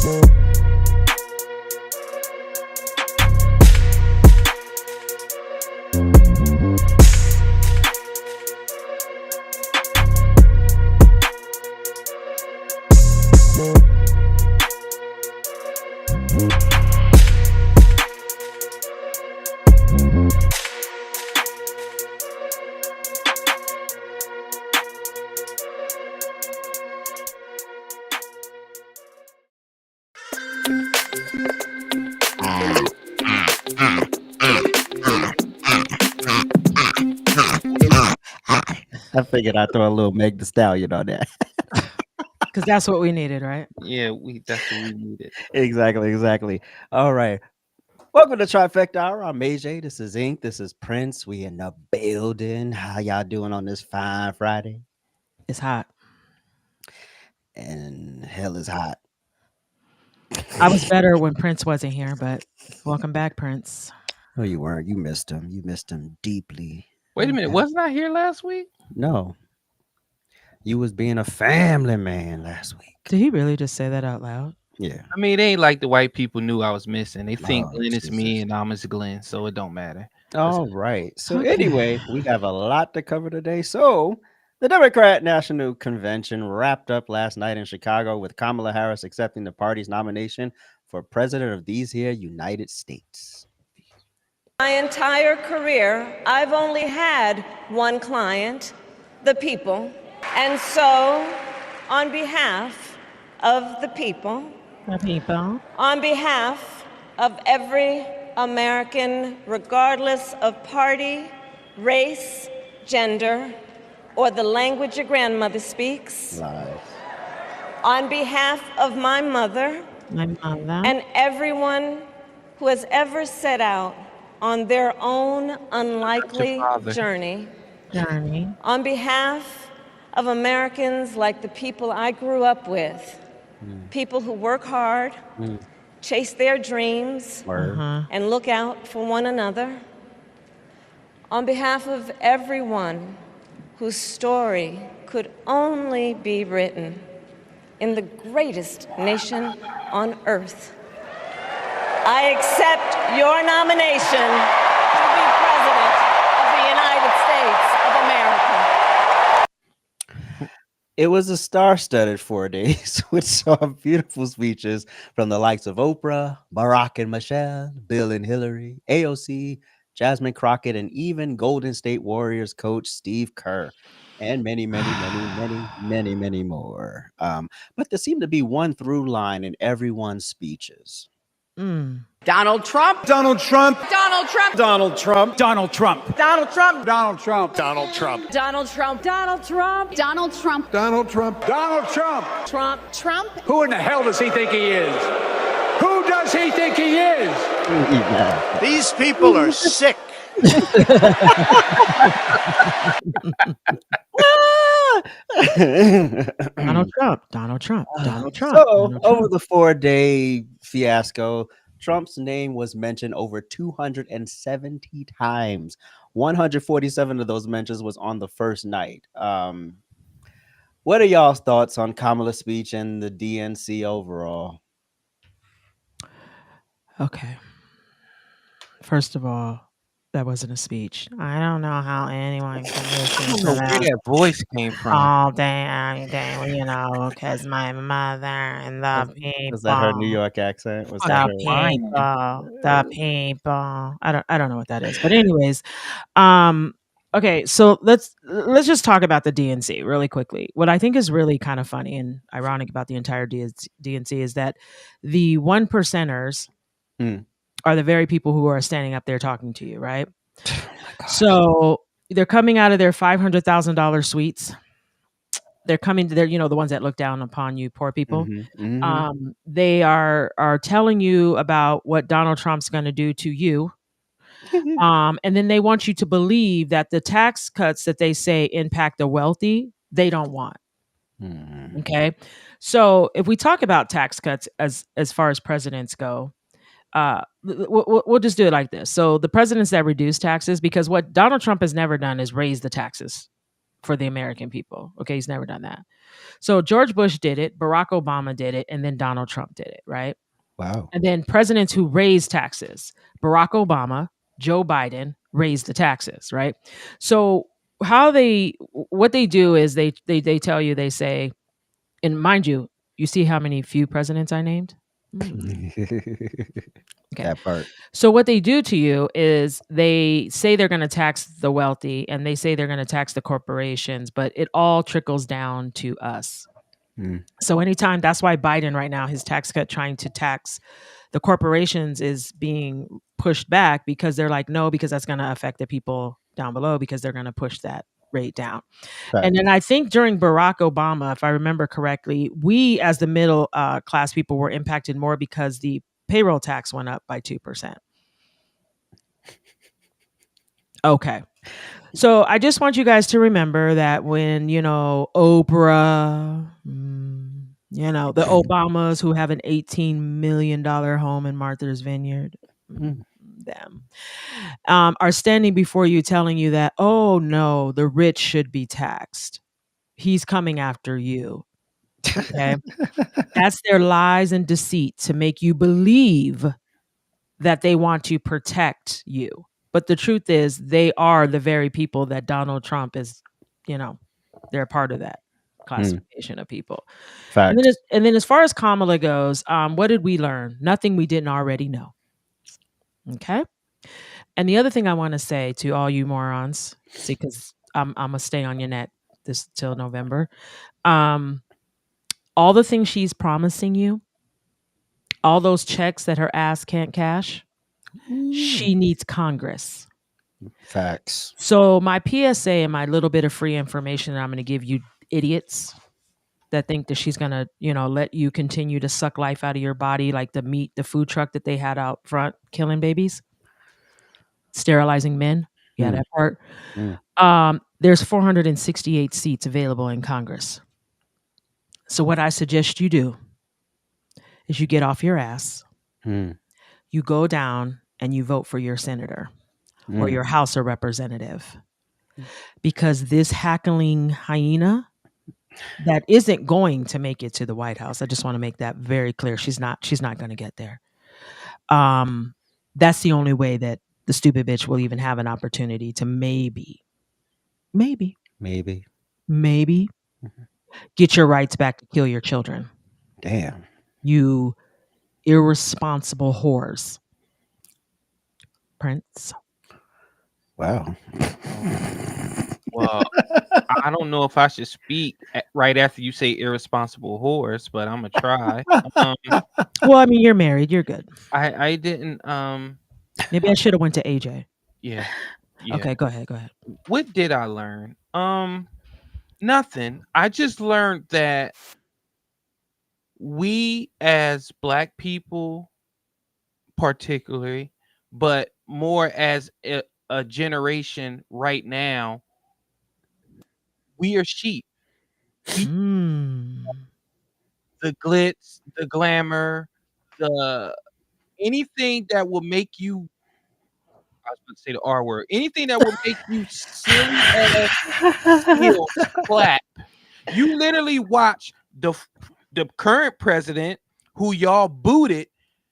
I figured I'd throw a little Meg the Stallion on that. Because that's what we needed, right? Yeah, that's what we needed. Exactly. All right. Welcome to Trifecta Hour. I'm AJ. This is Ink. This is Prince. We in the building. How y'all doing on this fine Friday? It's hot. And hell is hot. I was better when Prince wasn't here, but welcome back, Prince. No, you weren't. You missed him. You missed him deeply. Wait a minute, wasn't I here last week? No. You was being a family man last week. Did he really just say that out loud? Yeah. I mean, it ain't like the white people knew I was missing. They think Oh, Glenn is me Jesus. and I'm is Glenn, so it don't matter. All right. So Okay. anyway, we have a lot to cover today. So the Democrat National Convention wrapped up last night in Chicago with Kamala Harris accepting the party's nomination for president of these here United States. My entire career, I've only had one client, the people. And so, on behalf of the people, on behalf of every American, regardless of party, race, gender, or the language your grandmother speaks, Lies. on behalf of my mother, and everyone who has ever set out on their own unlikely journey, on behalf of Americans like the people I grew up with, people who work hard, chase their dreams, and look out for one another, on behalf of everyone whose story could only be written in the greatest nation on earth, I accept your nomination to be President of the United States of America. It was a star-studded 4 days, which saw beautiful speeches from the likes of Oprah, Barack and Michelle, Bill and Hillary, AOC, Jasmine Crockett, and even Golden State Warriors coach Steve Kerr, and many more. But there seemed to be one through line in everyone's speeches. Donald Trump. Donald Trump. Donald Trump. Donald Trump. Donald Trump. Donald Trump. Donald Trump. Donald Trump. Donald Trump. Donald Trump. Donald Trump. Donald Trump. Donald Trump. Trump. Trump. Who in the hell does he think he is? Who does he think he is? These people are sick. Donald Trump. Donald Trump. Donald Trump. So, Donald Trump. over the 4-day fiasco, Trump's name was mentioned over 270 times. 147 of those mentions was on the first night. What are y'all's thoughts on Kamala's speech and the DNC overall? Okay. First of all, that wasn't a speech. I don't know how anyone can I listen don't to know where that that voice came from. all day, every day, because my mother and the people. Was that her New York accent? Was that her? The people. I don't know what that is, but anyways, okay. So let's just talk about the DNC really quickly. What I think is really kind of funny and ironic about the entire DNC is that the 1%ers are the very people who are standing up there talking to you, right? So they're coming out of their $500,000 suites. They're coming to their, the ones that look down upon you, poor people. They are telling you about what Donald Trump's going to do to you. And then they want you to believe that the tax cuts that they say impact the wealthy, they don't want. Okay. So if we talk about tax cuts as far as presidents go, we'll just do it like this. So the presidents that reduce taxes, because what Donald Trump has never done is raise the taxes for the American people. Okay, he's never done that. So George Bush did it, Barack Obama did it, and then Donald Trump did it, right? Wow. And then presidents who raised taxes, Barack Obama, Joe Biden raised the taxes, right? So what they do is they tell you, they say, and mind you, you see how many few presidents I named? Okay. That part. So what they do to you is they say they're going to tax the wealthy and they say they're going to tax the corporations, but it all trickles down to us. So anytime, that's why Biden right now, his tax cut trying to tax the corporations is being pushed back, because they're like, no, because that's going to affect the people down below, because they're going to push that rate down. Right. And then I think during Barack Obama, if I remember correctly, we as the middle class people were impacted more because the payroll tax went up by 2%. Okay. So I just want you guys to remember that when, Oprah, the Obamas who have an $18 million home in Martha's Vineyard, them are standing before you telling you that, oh no, the rich should be taxed. He's coming after you. Okay. That's their lies and deceit to make you believe that they want to protect you. But the truth is, they are the very people that Donald Trump is, they're a part of that classification of people. Fact. And then as far as Kamala goes, what did we learn? Nothing we didn't already know. Okay. And the other thing I want to say to all you morons, see, because I'm gonna stay on your net this till November. All the things she's promising you, all those checks that her ass can't cash, she needs Congress. Facts. So my PSA and my little bit of free information that I'm going to give you idiots that think that she's going to, let you continue to suck life out of your body, like the food truck that they had out front killing babies, sterilizing men. Yeah, that part. There's 468 seats available in Congress. So what I suggest you do is you get off your ass, you go down and you vote for your senator or your House of Representative, because this hackling hyena that isn't going to make it to the White House. I just want to make that very clear. She's not going to get there. That's the only way that the stupid bitch will even have an opportunity to maybe get your rights back to kill your children. Damn. You irresponsible whores. Prince. Wow. Well, I don't know if I should speak right after you say irresponsible whores, but I'm gonna try. Well, I mean, you're married. You're good. I didn't. Maybe I should have went to AJ. Yeah. Okay, go ahead. What did I learn? Nothing. I just learned that we as Black people, particularly, but more as a generation right now, we are sheep. The glitz, the glamour, anything that will make you, I was about to say the R word, anything that will make you silly ass heels clap. You literally watch the current president, who y'all booted,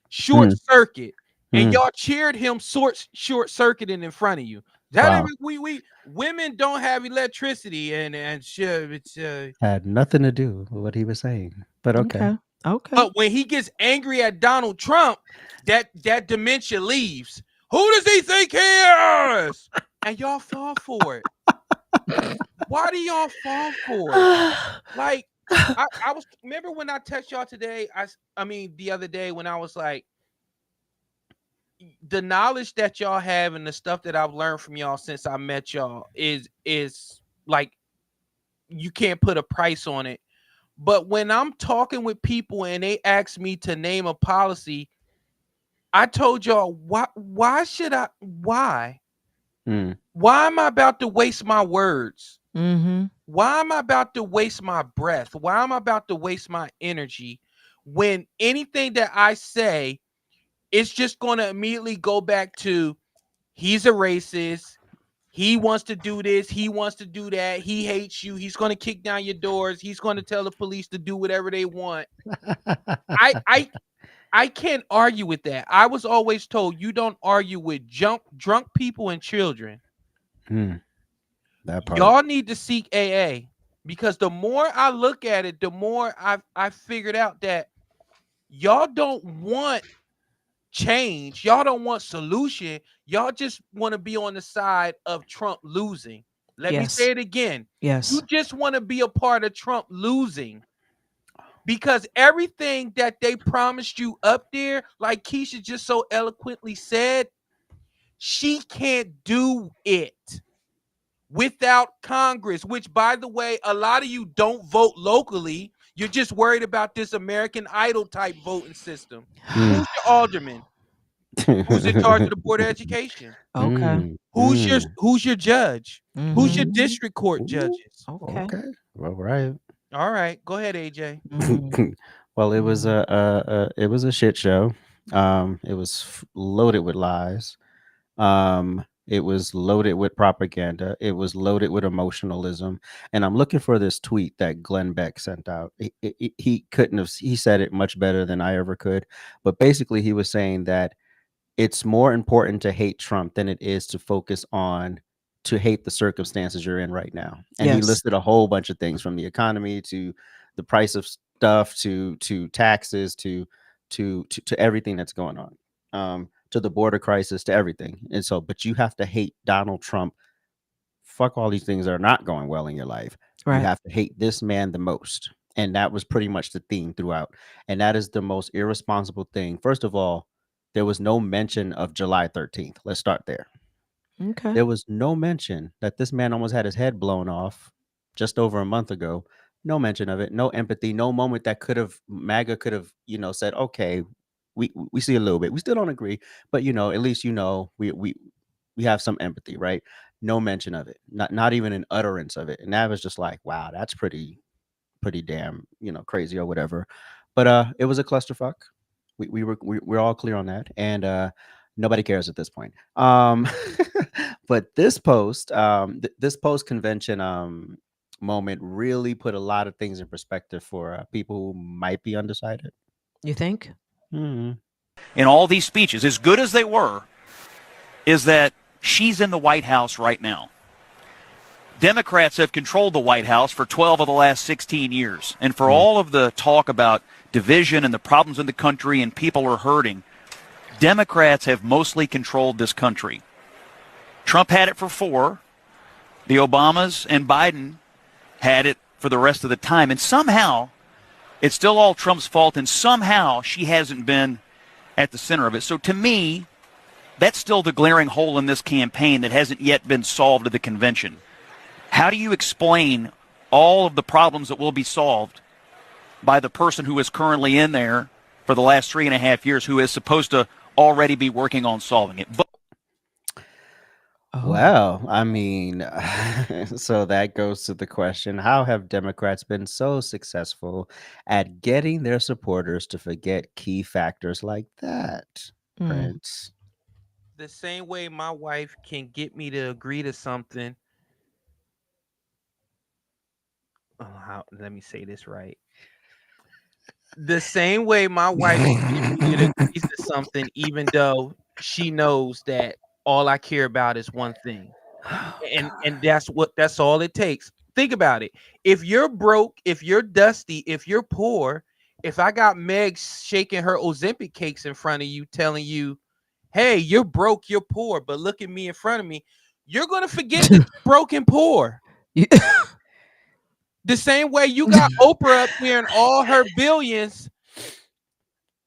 short circuit, and y'all cheered him short circuiting in front of you. That we women don't have electricity and shit. It's had nothing to do with what he was saying. But okay. But when he gets angry at Donald Trump, that dementia leaves. Who does he think he is? And y'all fall for it. Why do y'all fall for it? Like, I was, remember when I text y'all today? I mean the other day, when I was like, the knowledge that y'all have and the stuff that I've learned from y'all since I met y'all is like, you can't put a price on it. But when I'm talking with people and they ask me to name a policy, I told y'all, why should I? Why? Why am I about to waste my words? Why am I about to waste my breath? Why am I about to waste my energy when anything that I say, it's just going to immediately go back to, he's a racist, He wants to do this. He wants to do that. He hates you. He's going to kick down your doors. He's going to tell the police to do whatever they want. I can't argue with that. I was always told you don't argue with drunk people and children. That part. Y'all need to seek AA, because the more I look at it, the more I figured out that y'all don't want change. Y'all don't want solution. Y'all just want to be on the side of Trump losing. Let me say it again. Yes. You just want to be a part of Trump losing, because everything that they promised you up there, like Keisha just so eloquently said, she can't do it without Congress, which, by the way, a lot of you don't vote locally. You're just worried about this American Idol type voting system. Who's your alderman? Who's in charge of the Board of Education? Okay. Who's your judge? Who's your district court judges? Okay. Well, right. All right, go ahead, AJ. Well, it was a shit show. It was loaded with lies. It was loaded with propaganda. It was loaded with emotionalism. And I'm looking for this tweet that Glenn Beck sent out. He couldn't have. He said it much better than I ever could. But basically, he was saying that it's more important to hate Trump than it is to focus on to hate the circumstances you're in right now. And he listed a whole bunch of things, from the economy to the price of stuff to taxes to everything that's going on, to the border crisis, to everything. And so, but you have to hate Donald Trump. Fuck all these things that are not going well in your life. Right. You have to hate this man the most. And that was pretty much the theme throughout. And that is the most irresponsible thing. First of all, there was no mention of July 13th. Let's start there. Okay. There was no mention that this man almost had his head blown off just over a month ago. No mention of it. No empathy. No moment that MAGA could have, said, okay, we see a little bit. We still don't agree, but at least we have some empathy, right? No mention of it. Not even an utterance of it. And that was just like, wow, that's pretty damn, crazy or whatever. But it was a clusterfuck. We're all clear on that, and nobody cares at this point. But this post convention moment really put a lot of things in perspective for people who might be undecided. You think? Mm-hmm. In all these speeches, as good as they were, is that she's in the White House right now. Democrats have controlled the White House for 12 of the last 16 years. And for all of the talk about division and the problems in the country and people are hurting, Democrats have mostly controlled this country. Trump had it for 4. The Obamas and Biden had it for the rest of the time. And somehow, it's still all Trump's fault, and somehow she hasn't been at the center of it. So to me, that's still the glaring hole in this campaign that hasn't yet been solved at the convention. How do you explain all of the problems that will be solved by the person who is currently in there for the last 3.5 years, who is supposed to already be working on solving it? Well, I mean, so that goes to the question, how have Democrats been so successful at getting their supporters to forget key factors like that, Prince? The same way my wife can get me to agree to something. Let me say this right. The same way my wife can get me to agree to something, even though she knows that all I care about is one thing. And that's all it takes. Think about it. If you're broke, if you're dusty, if you're poor, if I got Meg shaking her Ozempic cakes in front of you, telling you, hey, you're broke, you're poor, but look at me in front of me, you're going to forget that you're broke and poor. The same way you got Oprah up there and all her billions.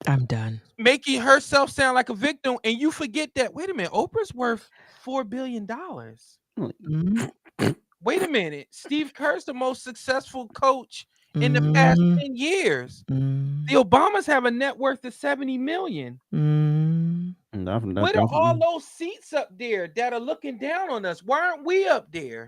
I'm done. Making herself sound like a victim, and you forget that, wait a minute, Oprah's worth $4 billion. Wait a minute, Steve Kerr's the most successful coach in the past 10 years. The Obamas have a net worth of $70 million. What are all those seats up there that are looking down on us? Why aren't we up there?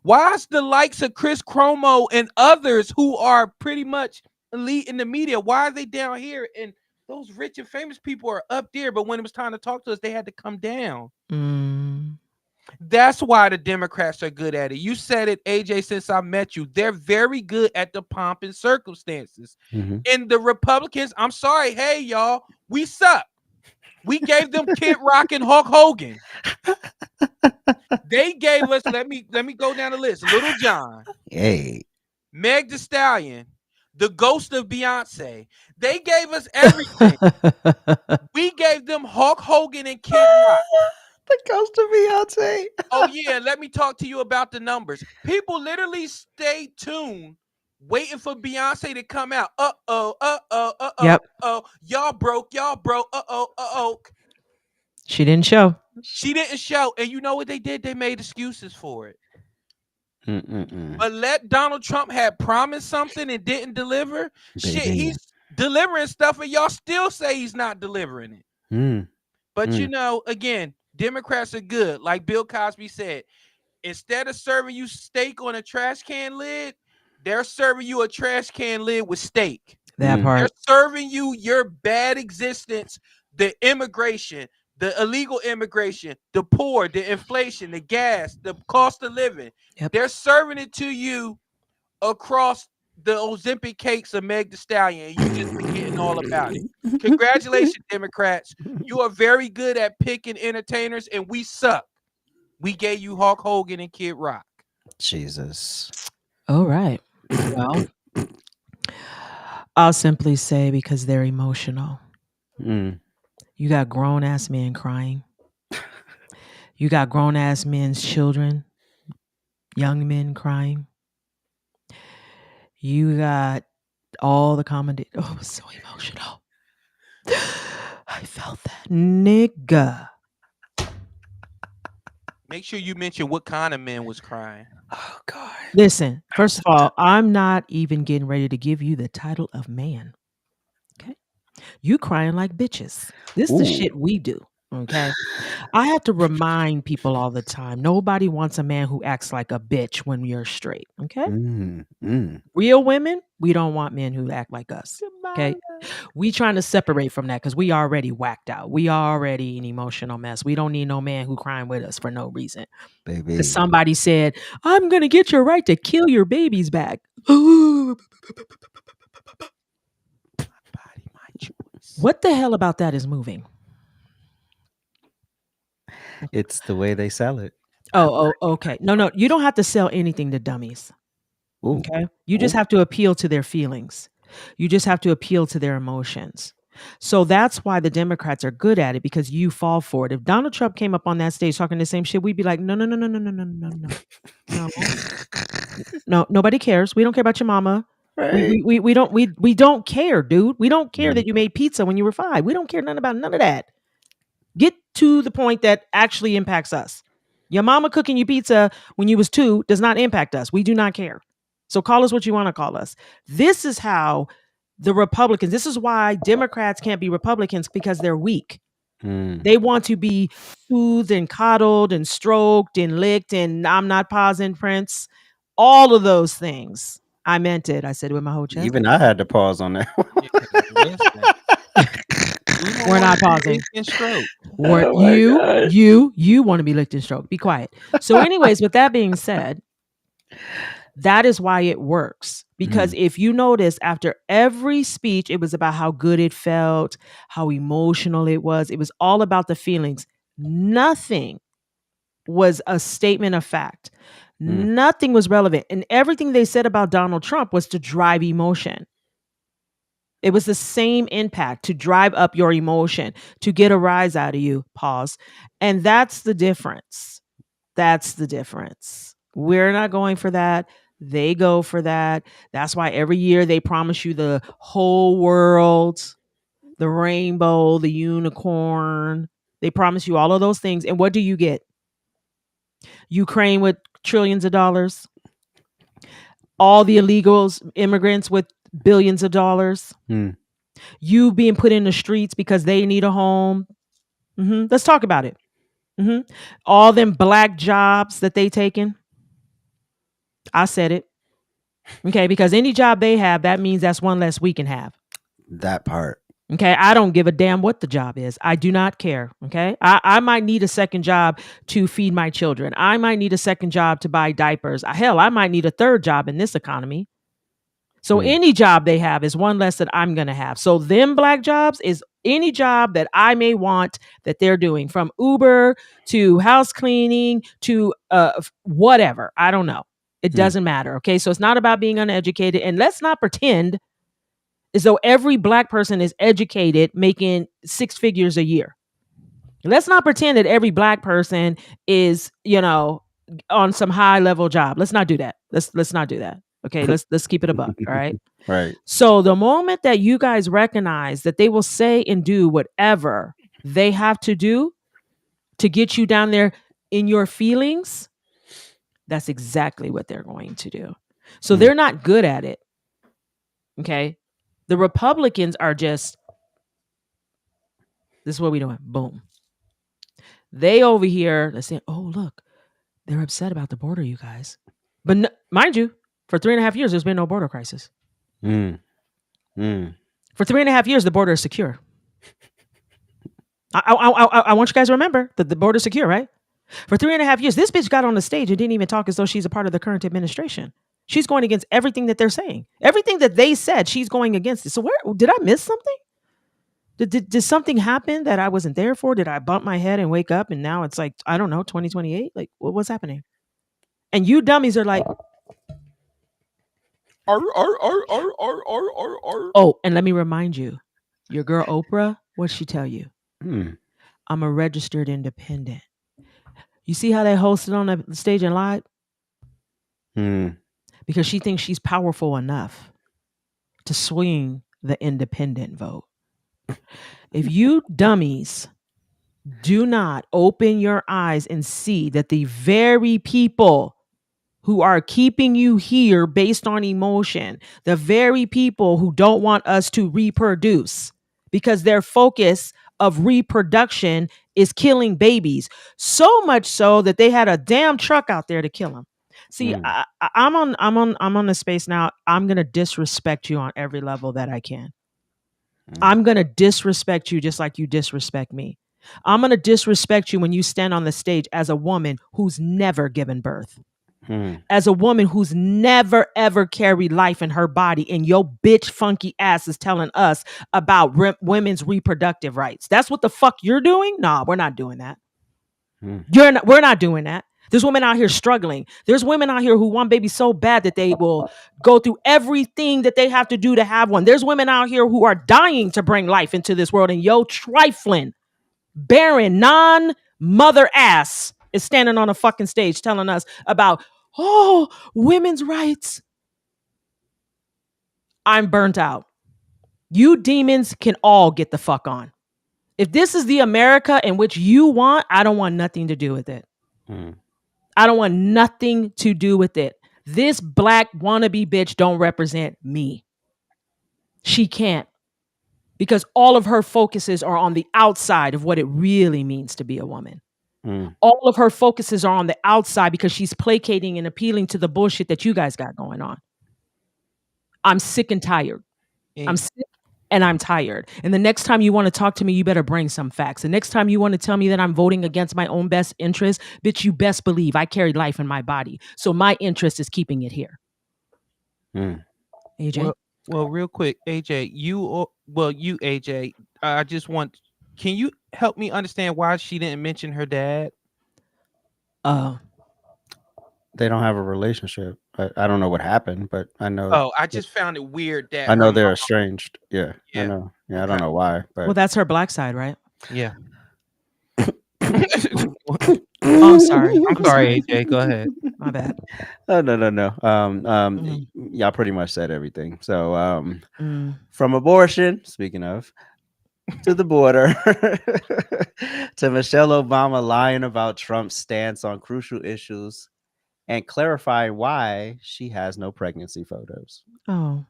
Why is the likes of Chris Cuomo and others who are pretty much elite in the media, why are they down here? And those rich and famous people are up there, but when it was time to talk to us, they had to come down. That's why the Democrats are good at it. You said it, AJ, since I met you. They're very good at the pomp and circumstances. And the Republicans, I'm sorry, hey, y'all, we suck. We gave them Kid Rock and Hulk Hogan. They gave us, let me go down the list. Little John. Hey. Meg Thee Stallion. The ghost of Beyonce. They gave us everything. We gave them Hulk Hogan and Kid Rock. The ghost of Beyonce. Oh, yeah. Let me talk to you about the numbers. People literally stay tuned, waiting for Beyonce to come out. Yep. Y'all broke. She didn't show. She didn't show. And you know what they did? They made excuses for it. But let Donald Trump had promised something and didn't deliver. Shit, he's delivering stuff and y'all still say he's not delivering it. But you know, again, Democrats are good. Like Bill Cosby said, instead of serving you steak on a trash can lid, they're serving you a trash can lid with steak. That part. They're serving you your bad existence, the immigration, the illegal immigration, the poor, the inflation, the gas, the cost of living. Yep. They're serving it to you across the Ozempic cakes of Meg Thee Stallion. You just forgetting all about it. Congratulations, Democrats. You are very good at picking entertainers, and we suck. We gave you Hulk Hogan and Kid Rock. Jesus. All right. Well, I'll simply say because they're emotional. You got grown-ass men crying. You got grown-ass men's children, young men crying. You got all the commentators. Oh, it was so emotional. I felt that. Nigga. Make sure you mention what kind of men was crying. Oh, God. Listen, first of all, I'm not even getting ready to give you the title of man. Okay? You crying like bitches. This is the shit we do. Okay? I have to remind people all the time. Nobody wants a man who acts like a bitch when you're straight. Okay? Real women, we don't want men who act like us. Okay? We trying to separate from that because we already whacked out. We already an emotional mess. We don't need no man who crying with us for no reason. Baby. Because somebody said, I'm going to get your right to kill your babies back. What the hell about that is moving? It's the way they sell it. Oh, okay. No, you don't have to sell anything to dummies. Ooh. Okay? You just have to appeal to their feelings. You just have to appeal to their emotions. So that's why the Democrats are good at it, because you fall for it. If Donald Trump came up on that stage talking the same shit, we'd be like, no. No, nobody cares. We don't care about your mama. Right. We don't care, dude. We don't care that you made pizza when you were 5. We don't care nothing about none of that. Get to the point that actually impacts us. Your mama cooking you pizza when you was 2 does not impact us. We do not care. So call us what you want to call us. This is how the Republicans, this is why Democrats can't be Republicans, because they're weak. They want to be soothed and coddled and stroked and licked and I'm not pausing, Prince. All of those things. I meant it. I said it with my whole chest. Even I had to pause on that. We're not pausing. You want to be licked and stroked. Be quiet. So anyways, with that being said, that is why it works. Because if you notice, after every speech, it was about how good it felt, how emotional it was. It was all about the feelings. Nothing was a statement of fact. Nothing was relevant. And everything they said about Donald Trump was to drive emotion. It was the same impact, to drive up your emotion, to get a rise out of you. Pause. And that's the difference. That's the difference. We're not going for that. They go for that. That's why every year they promise you the whole world, the rainbow, the unicorn. They promise you all of those things. And what do you get? Ukraine with trillions of dollars. All the illegals, immigrants with billions of dollars. You being put in the streets because they need a home. Let's talk about it. All them black jobs that they taken. I said it. Okay, because any job they have, that means that's one less we can have. That part. Okay, I don't give a damn what the job is. I do not care. Okay, I might need a second job to feed my children. I might need a second job to buy diapers. Hell, I might need a third job in this economy. So any job they have is one less that I'm going to have. So them black jobs is any job that I may want that they're doing, from Uber to house cleaning to whatever. I don't know. It doesn't matter. Okay, so it's not about being uneducated. And let's not pretend as though every black person is educated making 6 figures a year. Let's not pretend that every black person is, on some high level job. Let's not do that. Let's not do that. Okay, let's keep it a buck. All right. Right. So the moment that you guys recognize that they will say and do whatever they have to do to get you down there in your feelings, that's exactly what they're going to do. So they're not good at it. Okay. The Republicans are just, this is what we're doing. Boom. They over here, they're saying, oh, look, they're upset about the border, you guys. But mind you, for 3.5 years, there's been no border crisis. For 3.5 years, the border is secure. I want you guys to remember that the border is secure, right? For 3.5 years, this bitch got on the stage and didn't even talk as though she's a part of the current administration. She's going against everything that they're saying. Everything that they said, she's going against it. So did I miss something? Did something happen that I wasn't there for? Did I bump my head and wake up and now it's like, I don't know, 2028? Like, what's happening? And you dummies are like, oh, and let me remind you, your girl Oprah, what'd she tell you? I'm a registered independent. You see how they hosted on the stage and lied? Because she thinks she's powerful enough to swing the independent vote. If you dummies do not open your eyes and see that the very people who are keeping you here based on emotion, the very people who don't want us to reproduce because their focus of reproduction is killing babies, so much so that they had a damn truck out there to kill them. See, I'm on the space now. I'm gonna disrespect you on every level that I can. I'm gonna disrespect you just like you disrespect me. I'm gonna disrespect you when you stand on the stage as a woman who's never given birth. As a woman who's never, ever carried life in her body, and your bitch funky ass is telling us about women's reproductive rights. That's what the fuck you're doing? Nah, we're not doing that. We're not doing that. There's women out here struggling. There's women out here who want babies so bad that they will go through everything that they have to do to have one. There's women out here who are dying to bring life into this world, and yo trifling, barren, non-mother ass is standing on a fucking stage telling us about, oh, women's rights. I'm burnt out. You demons can all get the fuck on. If this is the America in which you want, I don't want nothing to do with it. I don't want nothing to do with it. This black wannabe bitch don't represent me. She can't. Because all of her focuses are on the outside of what it really means to be a woman. All of her focuses are on the outside because she's placating and appealing to the bullshit that you guys got going on. I'm sick and tired. I'm sick and I'm tired. And the next time you want to talk to me, you better bring some facts. The next time you want to tell me that I'm voting against my own best interest, bitch, you best believe I carry life in my body. So my interest is keeping it here. AJ? Well, real quick, AJ, AJ, I just want, can you help me understand why she didn't mention her dad? They don't have a relationship. I don't know what happened, but I know. Oh, I just found it weird that I know they're estranged. Yeah, I know. Yeah, I don't know why. But well, that's her black side, right? Yeah. Oh, I'm sorry. I'm sorry, AJ. Go ahead. My bad. No. Y'all pretty much said everything. So, from abortion, speaking of, to the border, to Michelle Obama lying about Trump's stance on crucial issues and clarifying why she has no pregnancy photos. Oh.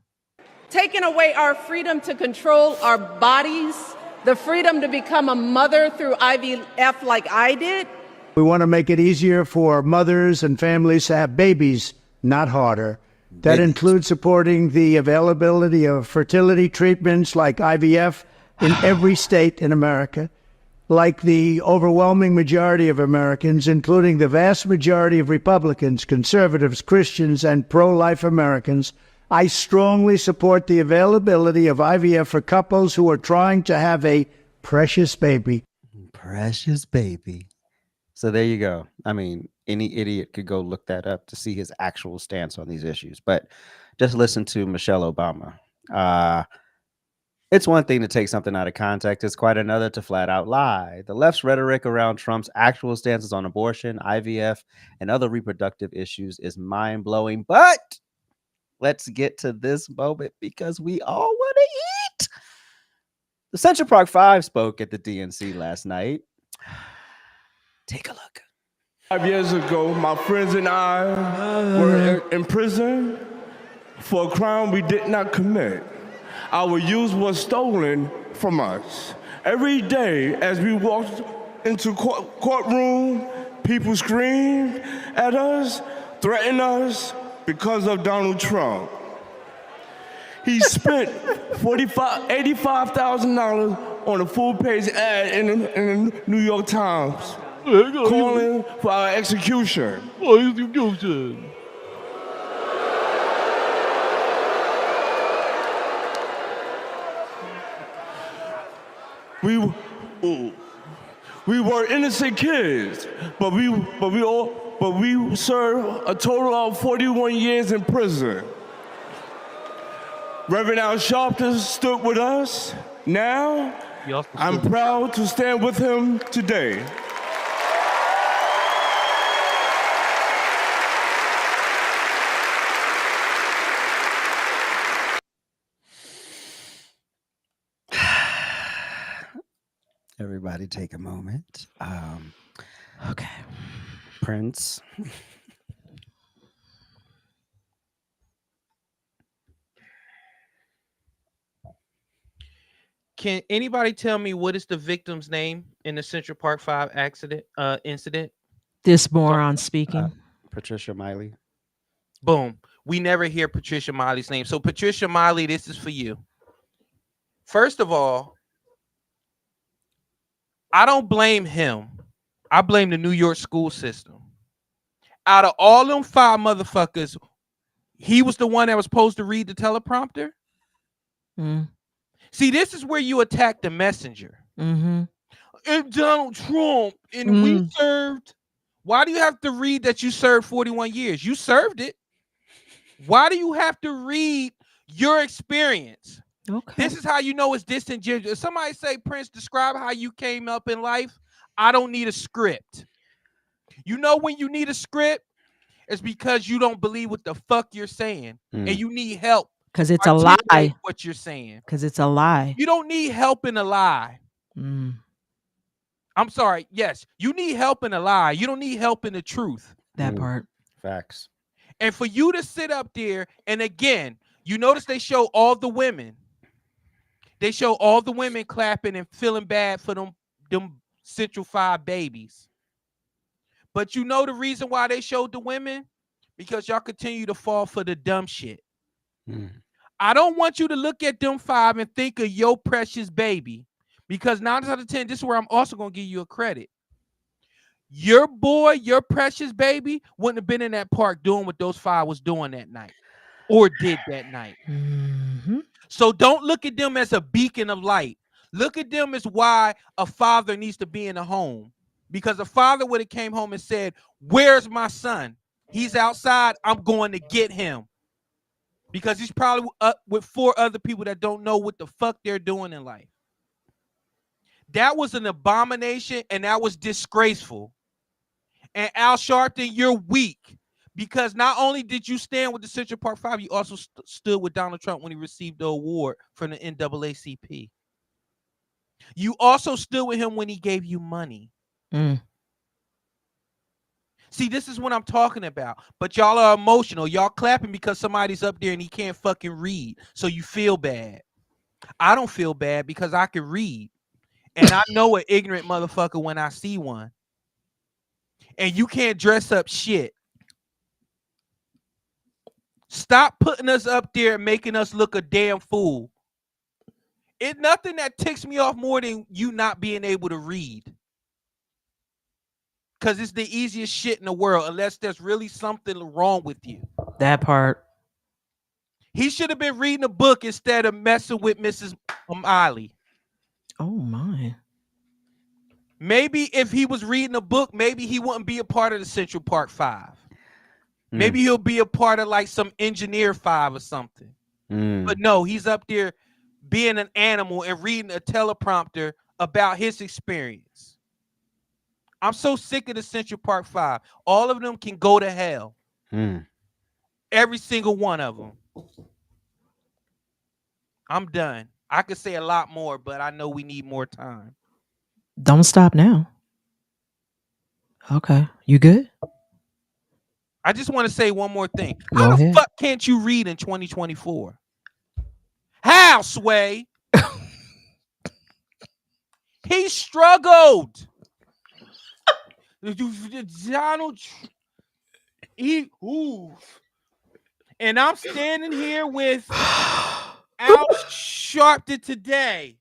Taking away our freedom to control our bodies, the freedom to become a mother through IVF like I did. We want to make it easier for mothers and families to have babies, not harder. That includes supporting the availability of fertility treatments like IVF, in every state in America. Like the overwhelming majority of Americans, including the vast majority of Republicans, conservatives, Christians, and pro-life Americans, I strongly support the availability of IVF for couples who are trying to have a precious baby. Precious baby. So there you go. I mean, any idiot could go look that up to see his actual stance on these issues. But just listen to Michelle Obama. It's one thing to take something out of context. It's quite another to flat out lie. The left's rhetoric around Trump's actual stances on abortion, IVF, and other reproductive issues is mind-blowing. But let's get to this moment because we all want to eat. The Central Park Five spoke at the DNC last night. Take a look. 5 years ago, my friends and I were in prison for a crime we did not commit. Our youth was stolen from us. Every day as we walked into courtroom, people screamed at us, threatened us because of Donald Trump. He spent $85,000 on a full-page ad in the New York Times calling for our execution. We were innocent kids, but we served a total of 41 years in prison. Reverend Al Sharpton stood with us. Now, I'm proud to stand with him today. Everybody take a moment. Okay. Prince. Can anybody tell me what is the victim's name in the Central Park 5 incident? This moron speaking. Patricia Miley. Boom. We never hear Patricia Miley's name. So Patricia Miley, this is for you. First of all, I don't blame him. I blame the New York school system. Out of all them 5 motherfuckers, he was the one that was supposed to read the teleprompter. See, this is where you attack the messenger. And Donald Trump, and we served. Why do you have to read that you served 41 years? You served it. Why do you have to read your experience? Okay. This is how you know it's disingenuous. If somebody say, Prince, describe how you came up in life, I don't need a script. You know when you need a script? It's because you don't believe what the fuck you're saying. And you need help. Because it's a lie. What you're saying. Because it's a lie. You don't need help in a lie. I'm sorry. Yes, you need help in a lie. You don't need help in the truth. That part. Facts. And for you to sit up there, and again, you notice they show all the women. They show all the women clapping and feeling bad for them Central 5 babies. But you know the reason why they showed the women? Because y'all continue to fall for the dumb shit. I don't want you to look at them 5 and think of your precious baby. Because 9 out of 10, this is where I'm also going to give you a credit. Your boy, your precious baby, wouldn't have been in that park doing what those 5 was doing that night. Or did that night. So don't look at them as a beacon of light. Look at them as why a father needs to be in a home. Because a father would have came home and said, where's my son? He's outside. I'm going to get him. Because he's probably up with 4 other people that don't know what the fuck they're doing in life. That was an abomination and that was disgraceful. And Al Sharpton, you're weak. Because not only did you stand with the Central Park 5, you also stood with Donald Trump when he received the award from the NAACP. You also stood with him when he gave you money. See, this is what I'm talking about. But y'all are emotional. Y'all clapping because somebody's up there and he can't fucking read. So you feel bad. I don't feel bad because I can read. And I know an ignorant motherfucker when I see one. And you can't dress up shit. Stop putting us up there and making us look a damn fool. Nothing that ticks me off more than you not being able to read. Because it's the easiest shit in the world, unless there's really something wrong with you. That part. He should have been reading a book instead of messing with Mrs. Miley. Oh my. Maybe if he was reading a book, maybe he wouldn't be a part of the Central Park 5. Maybe he'll be a part of like some Engineer 5 or something. But no, he's up there being an animal and reading a teleprompter about his experience. I'm so sick of the Central Park 5. All of them can go to hell. Every single one of them. I'm done. I could say a lot more, but I know we need more time. Don't stop now. Okay. You good? I just want to say one more thing. How the fuck can't you read in 2024? How, Sway? He struggled. Donald, and I'm standing here with Al Sharpton today.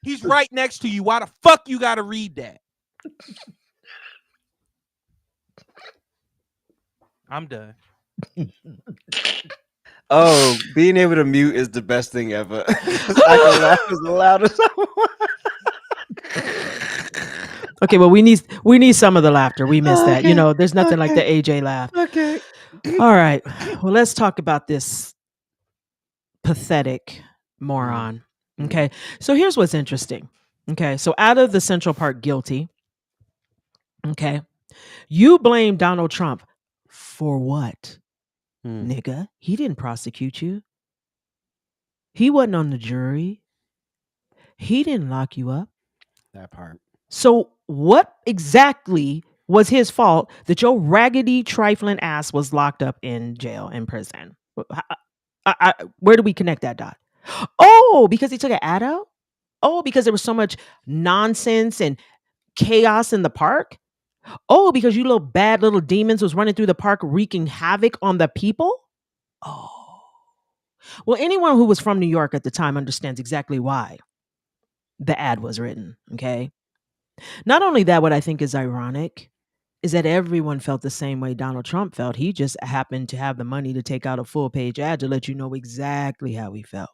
He's right next to you. Why the fuck you gotta read that? I'm done. Oh, being able to mute is the best thing ever. I can laugh as loud as I want. Okay, well, we need some of the laughter. We missed that. You know, there's nothing like the AJ laugh. Okay. All right. Well, let's talk about this pathetic moron. Okay. So here's what's interesting. Okay. So out of the Central Park guilty, okay, you blame Donald Trump for what? Nigga, he didn't prosecute you. He wasn't on the jury. He didn't lock you up. That part. So what exactly was his fault that your raggedy, trifling ass was locked up in jail, in prison? Where do we connect that dot? Oh, because he took an ad out? Oh, because there was so much nonsense and chaos in the park? Oh, because you little bad little demons was running through the park wreaking havoc on the people? Oh. Well, anyone who was from New York at the time understands exactly why the ad was written, okay? Not only that, what I think is ironic is that everyone felt the same way Donald Trump felt. He just happened to have the money to take out a full-page ad to let you know exactly how he felt.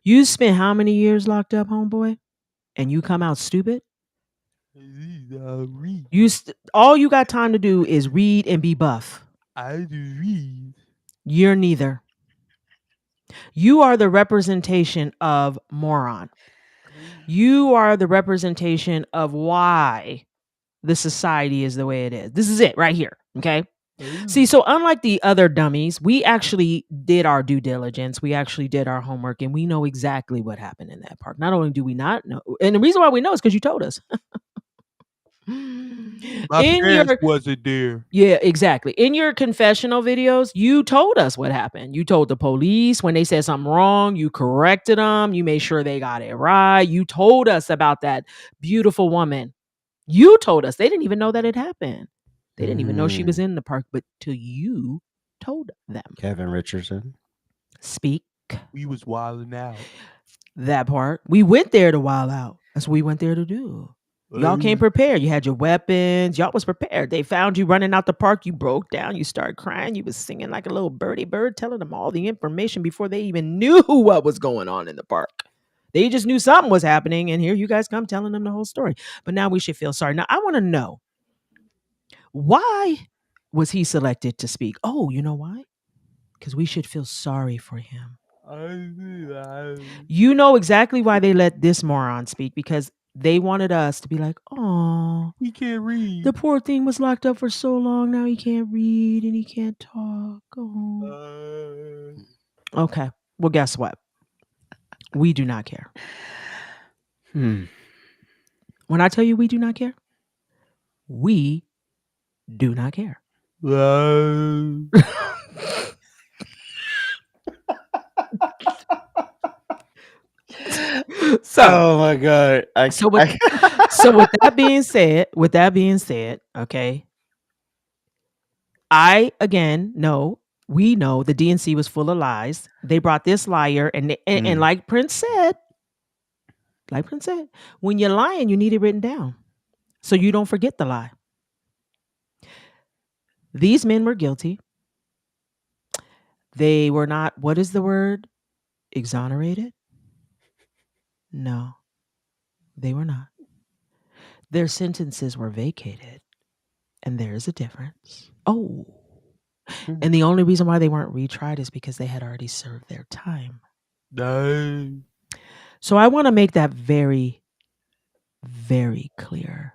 You spent how many years locked up, homeboy? And you come out stupid? All you got time to do is read and be buff. I do read. You're neither. You are the representation of moron. You are the representation of why the society is the way it is. This is it right here. Okay. See, so unlike the other dummies, we actually did our due diligence. We actually did our homework, and we know exactly what happened in that park. Not only do we not know, and the reason why we know is because you told us. My parents wasn't there. Yeah, exactly. In your confessional videos, you told us what happened. You told the police when they said something wrong. You corrected them. You made sure they got it right. You told us about that beautiful woman. You told us. They didn't even know that it happened. They didn't even know she was in the park, but till you told them. Kevin Richardson. Speak. We was wilding out. That part. We went there to wild out. That's what we went there to do. Y'all came prepared. You had your weapons. Y'all was prepared. They found you running out the park. You broke down. You started crying. You was singing like a little birdie bird, telling them all the information before they even knew what was going on in the park. They just knew something was happening. And here you guys come telling them the whole story. But now we should feel sorry. Now, I want to know, why was he selected to speak? Oh, you know why? Because we should feel sorry for him. You know exactly why they let this moron speak, because they wanted us to be like, oh, he can't read. The poor thing was locked up for so long. Now he can't read and he can't talk. Oh. Okay. Well, guess what? We do not care. When I tell you we do not care, we do not care. So, oh my God. So with that being said, okay, I again know We know the DNC was full of lies. They brought this liar, and like Prince said, when you're lying, you need it written down so you don't forget the lie. These men were guilty. They were not, what is the word? Exonerated? No, they were not. Their sentences were vacated, and there is a difference. Oh. And the only reason why they weren't retried is because they had already served their time. Dang. So I want to make that very, very clear.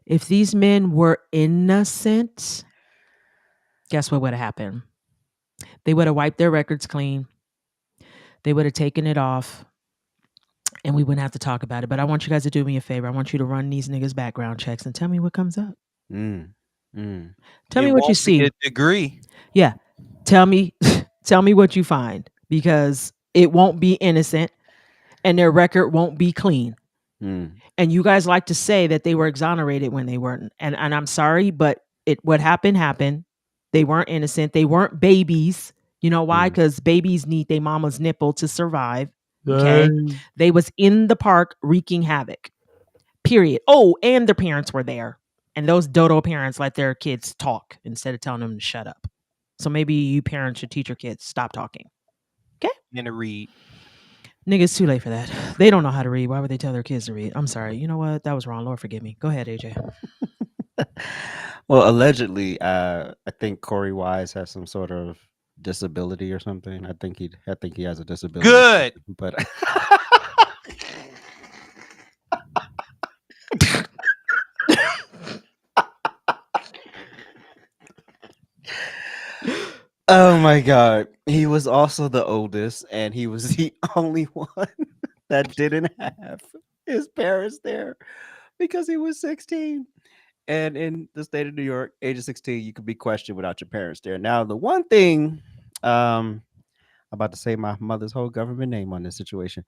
If these men were innocent, guess what would have happened? They would have wiped their records clean. They would have taken it off, and we wouldn't have to talk about it. But I want you guys to do me a favor. I want you to run these niggas' background checks and tell me what comes up. Tell me what you see. A degree. Yeah. Tell me what you find, because it won't be innocent and their record won't be clean. And you guys like to say that they were exonerated when they weren't. And I'm sorry, but what happened. They weren't innocent. They weren't babies. You know why? Because babies need their mama's nipple to survive. Okay. They was in the park wreaking havoc. Period. Oh, and their parents were there. And those dodo parents let their kids talk instead of telling them to shut up. So maybe you parents should teach your kids, stop talking. Okay? And to read. Nigga, it's too late for that. They don't know how to read. Why would they tell their kids to read? I'm sorry. You know what? That was wrong. Lord forgive me. Go ahead, AJ. Well, allegedly, I think Corey Wise has some sort of disability or something. I think he has a disability. Good. But oh my God. He was also the oldest, and he was the only one that didn't have his parents there because he was 16. And in the state of New York, age of 16, you could be questioned without your parents there. Now, the one thing, I'm about to say my mother's whole government name on this situation.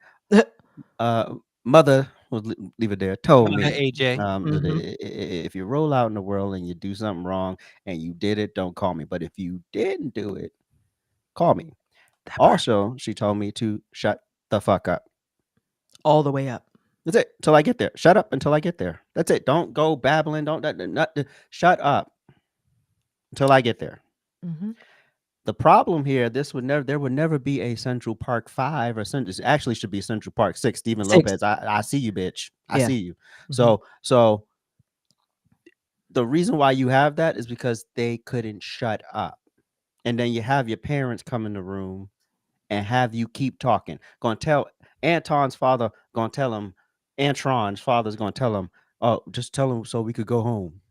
Mother, we'll leave it there, told me, AJ. If you roll out in the world and you do something wrong and you did it, don't call me. But if you didn't do it, call me. Also, she told me to shut the fuck up. All the way up. That's it. Till I get there. Shut up until I get there. That's it. Don't go babbling. Don't shut up until I get there. The problem here, there would never be a Central Park 5 or it actually should be Central Park 6. Stephen Lopez, I see you, bitch. I see you. So the reason why you have that is because they couldn't shut up. And then you have your parents come in the room and have you keep talking. Gonna tell Antron's father's gonna tell him, oh, just tell him so we could go home.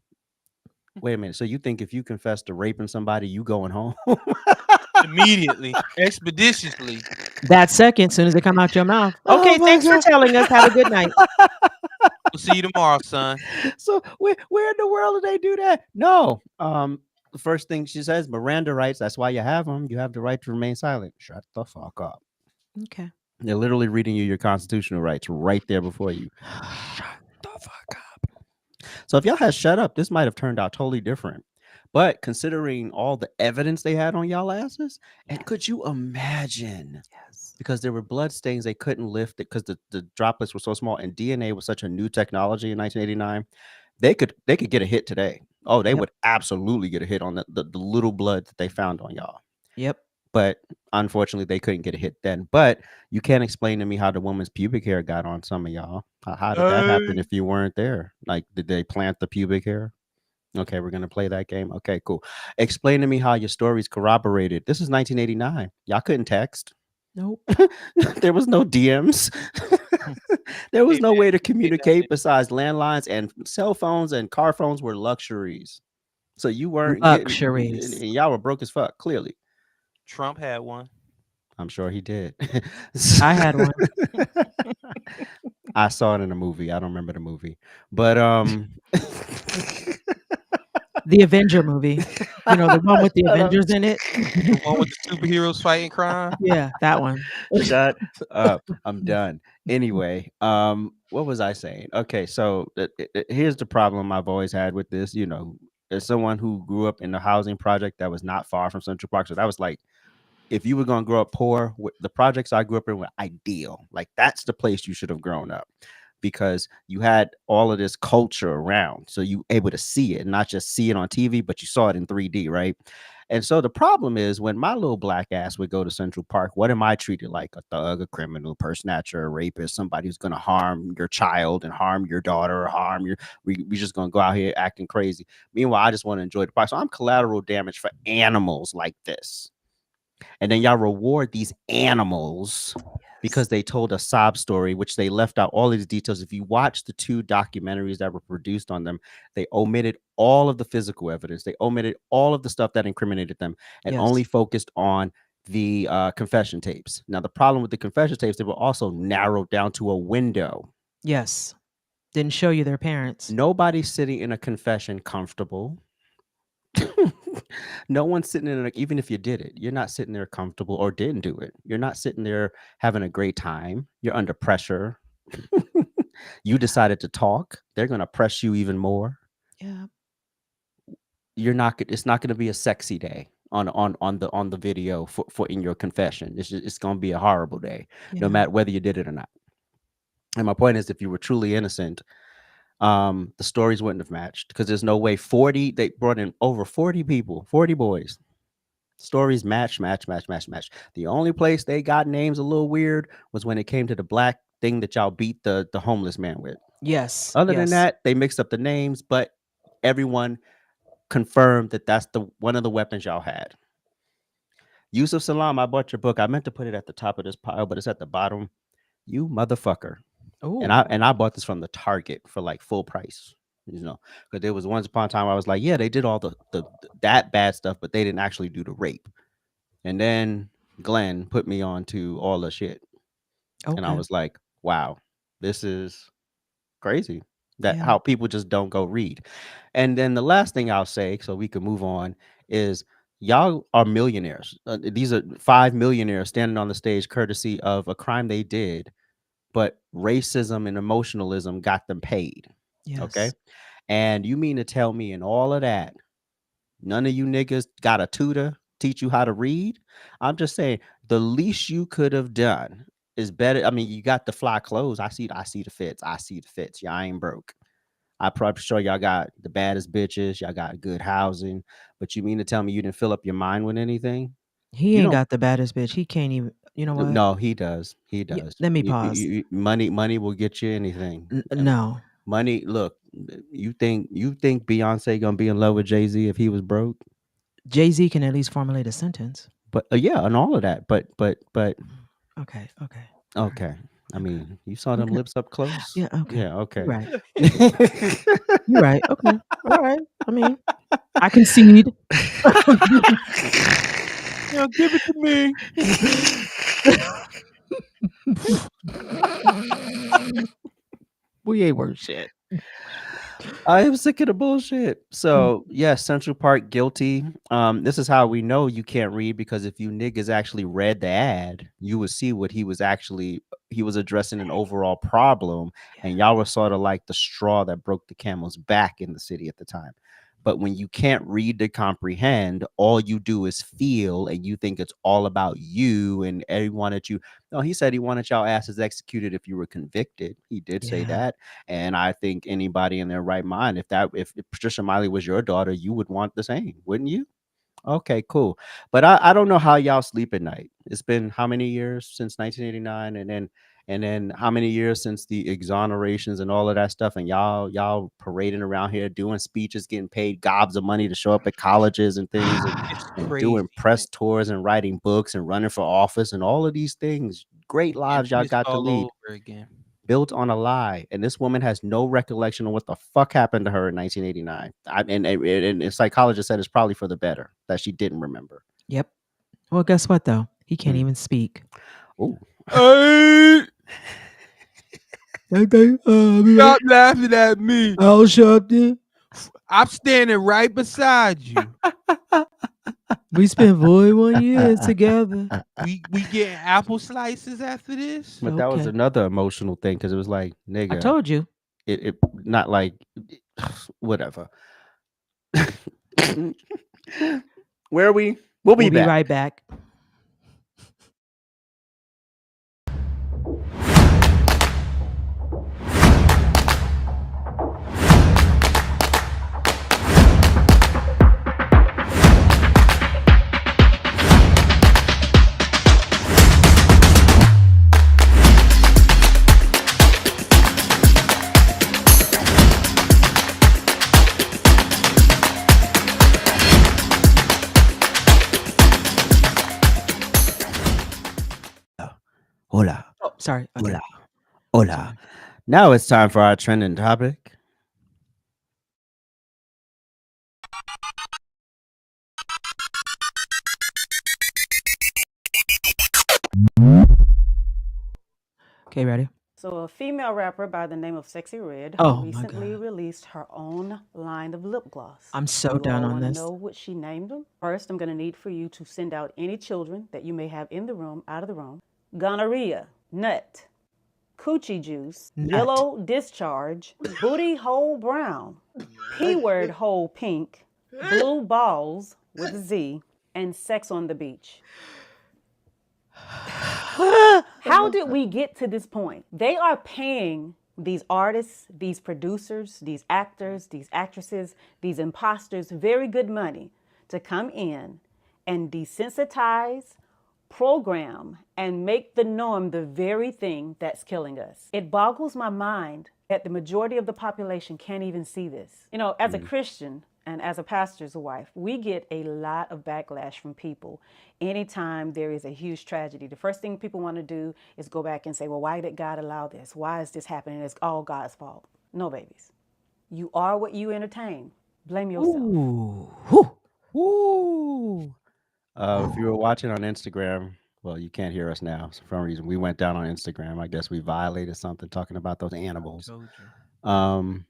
Wait a minute. So you think if you confess to raping somebody, you going home? Immediately, expeditiously. That second, soon as it come out your mouth. Okay, thanks for telling us. Have a good night. We'll see you tomorrow, son. So where in the world do they do that? No. The first thing she says, Miranda rights. That's why you have them. You have the right to remain silent. Shut the fuck up. Okay. They're literally reading you your constitutional rights right there before you. Shut the fuck up. So if y'all had shut up, this might have turned out totally different. But considering all the evidence they had on y'all asses, and could you imagine? Yes. Because there were blood stains, they couldn't lift it because the droplets were so small, and DNA was such a new technology in 1989. They could get a hit today. Oh, they would absolutely get a hit on the little blood that they found on y'all. Yep. But unfortunately, they couldn't get a hit then. But you can't explain to me how the woman's pubic hair got on some of y'all. How did that happen if you weren't there? Like, did they plant the pubic hair? Okay, we're going to play that game. Okay, cool. Explain to me how your story's corroborated. This is 1989. Y'all couldn't text. Nope. There was no DMs. There was no way to communicate besides landlines, and cell phones and car phones were luxuries. So you weren't luxuries. And y'all were broke as fuck, clearly. Trump had one. I'm sure he did. I had one. I saw it in a movie. I don't remember the movie. But the Avenger movie. You know, the one with the Avengers in it. The one with the superheroes fighting crime? Yeah, that one. Shut up. I'm done. Anyway, what was I saying? Okay, so here's the problem I've always had with this. You know, as someone who grew up in a housing project that was not far from Central Park, so that was like, if you were going to grow up poor, the projects I grew up in were ideal. Like, that's the place you should have grown up, because you had all of this culture around. So you able to see it, and not just see it on TV, but you saw it in 3D, right? And so the problem is, when my little black ass would go to Central Park, what am I treated like? A thug, a criminal, person snatcher, a rapist, somebody who's going to harm your child and harm your daughter, or harm your, we just going to go out here acting crazy. Meanwhile, I just want to enjoy the park. So I'm collateral damage for animals like this. And then y'all reward these animals because they told a sob story, which they left out all of these details. If you watch the 2 documentaries that were produced on them, they omitted all of the physical evidence. They omitted all of the stuff that incriminated them, and only focused on the confession tapes. Now, the problem with the confession tapes, they were also narrowed down to a window. Yes. Didn't show you their parents. Nobody's sitting in a confession comfortable. No one's sitting in even if you did it, you're not sitting there comfortable, or didn't do it. You're not sitting there having a great time. You're under pressure. You decided to talk. They're going to press you even more. Yeah. You're not. It's not going to be a sexy day on the video for in your confession. It's going to be a horrible day, no matter whether you did it or not. And my point is, if you were truly innocent, the stories wouldn't have matched, because there's no way. They brought in over 40 people, 40 boys. Stories match. The only place they got names a little weird was when it came to the black thing that y'all beat the homeless man with. Yes. Other than that, they mixed up the names, but everyone confirmed that that's one of the weapons y'all had. Yusuf Salam, I bought your book. I meant to put it at the top of this pile, but it's at the bottom. You motherfucker. Ooh. And I bought this from the Target for like full price, because there was once upon a time I was like, yeah, they did all the that bad stuff, but they didn't actually do the rape. And then Glenn put me on to all the shit. Okay. And I was like, wow, this is crazy that how people just don't go read. And then the last thing I'll say, so we can move on, is y'all are millionaires. These are 5 millionaires standing on the stage courtesy of a crime they did, but racism and emotionalism got them paid. Yes. Okay. And you mean to tell me in all of that, none of you niggas got a tutor teach you how to read? I'm just saying, the least you could have done is better. I mean, you got the fly clothes. I see the fits. Y'all ain't broke. I'm probably sure y'all got the baddest bitches. Y'all got good housing. But you mean to tell me you didn't fill up your mind with anything? He ain't got the baddest bitch. He can't even. You know what? No, he does. He does. Yeah, let me pause. Money will get you anything. No. Money. Look, you think Beyonce gonna be in love with Jay-Z if he was broke? Jay-Z can at least formulate a sentence. But yeah, and all of that. But. Okay. Okay. I mean, you saw them lips up close. Yeah. Okay. Yeah. Okay. You're right. You're right. Okay. All right. I mean, I concede. Yeah, give it to me. We ain't worth shit. I am sick of the bullshit. So yes, Central Park guilty. This is how we know you can't read, because if you niggas actually read the ad, you would see what he was addressing an overall problem, and y'all were sort of like the straw that broke the camel's back in the city at the time. But when you can't read to comprehend, all you do is feel, and you think it's all about you and everyone that you. No, he said he wanted y'all asses executed if you were convicted. He did say that, and I think anybody in their right mind, if Patricia Miley was your daughter, you would want the same, wouldn't you? Okay, cool. But I don't know how y'all sleep at night. It's been how many years since 1989, and then how many years since the exonerations and all of that stuff, and y'all parading around here doing speeches, getting paid gobs of money to show up at colleges and things, and doing press tours and writing books and running for office and all of these things. Great lives y'all got to lead, built on a lie. And this woman has no recollection of what the fuck happened to her in 1989. And a psychologist said it's probably for the better that she didn't remember. Yep. Well, guess what though? He can't even speak. Oh. Stop laughing at me. I'll shut up. I'm standing right beside you. We spent 41 years together. We getting apple slices after this. But that was another emotional thing, because it was like, nigga, I told you. It not like whatever. Where are we? We'll be back. Right back. Hola. Oh, sorry. Okay. Hola. Hola. Sorry. Now it's time for our trending topic. Okay, ready? So a female rapper by the name of Sexy Red recently released her own line of lip gloss. I'm so done on this. Know what she named them? First, I'm going to need for you to send out any children that you may have in the room, out of the room. Gonorrhea, nut, coochie juice, yellow discharge, booty hole brown, P-word hole pink, blue balls with a Z, and sex on the beach. How did we get to this point? They are paying these artists, these producers, these actors, these actresses, these imposters very good money to come in and desensitize, program, and make the norm the very thing that's killing us. It boggles my mind that the majority of the population can't even see this. You know, as a Christian, and as a pastor's wife, we get a lot of backlash from people anytime there is a huge tragedy. The first thing people want to do is go back and say, well, why did God allow this? Why is this happening? It's all God's fault. No, babies. You are what you entertain. Blame yourself. Ooh. Ooh. If you were watching on Instagram, well, you can't hear us now. So for some reason, we went down on Instagram. I guess we violated something talking about those animals. Dummies.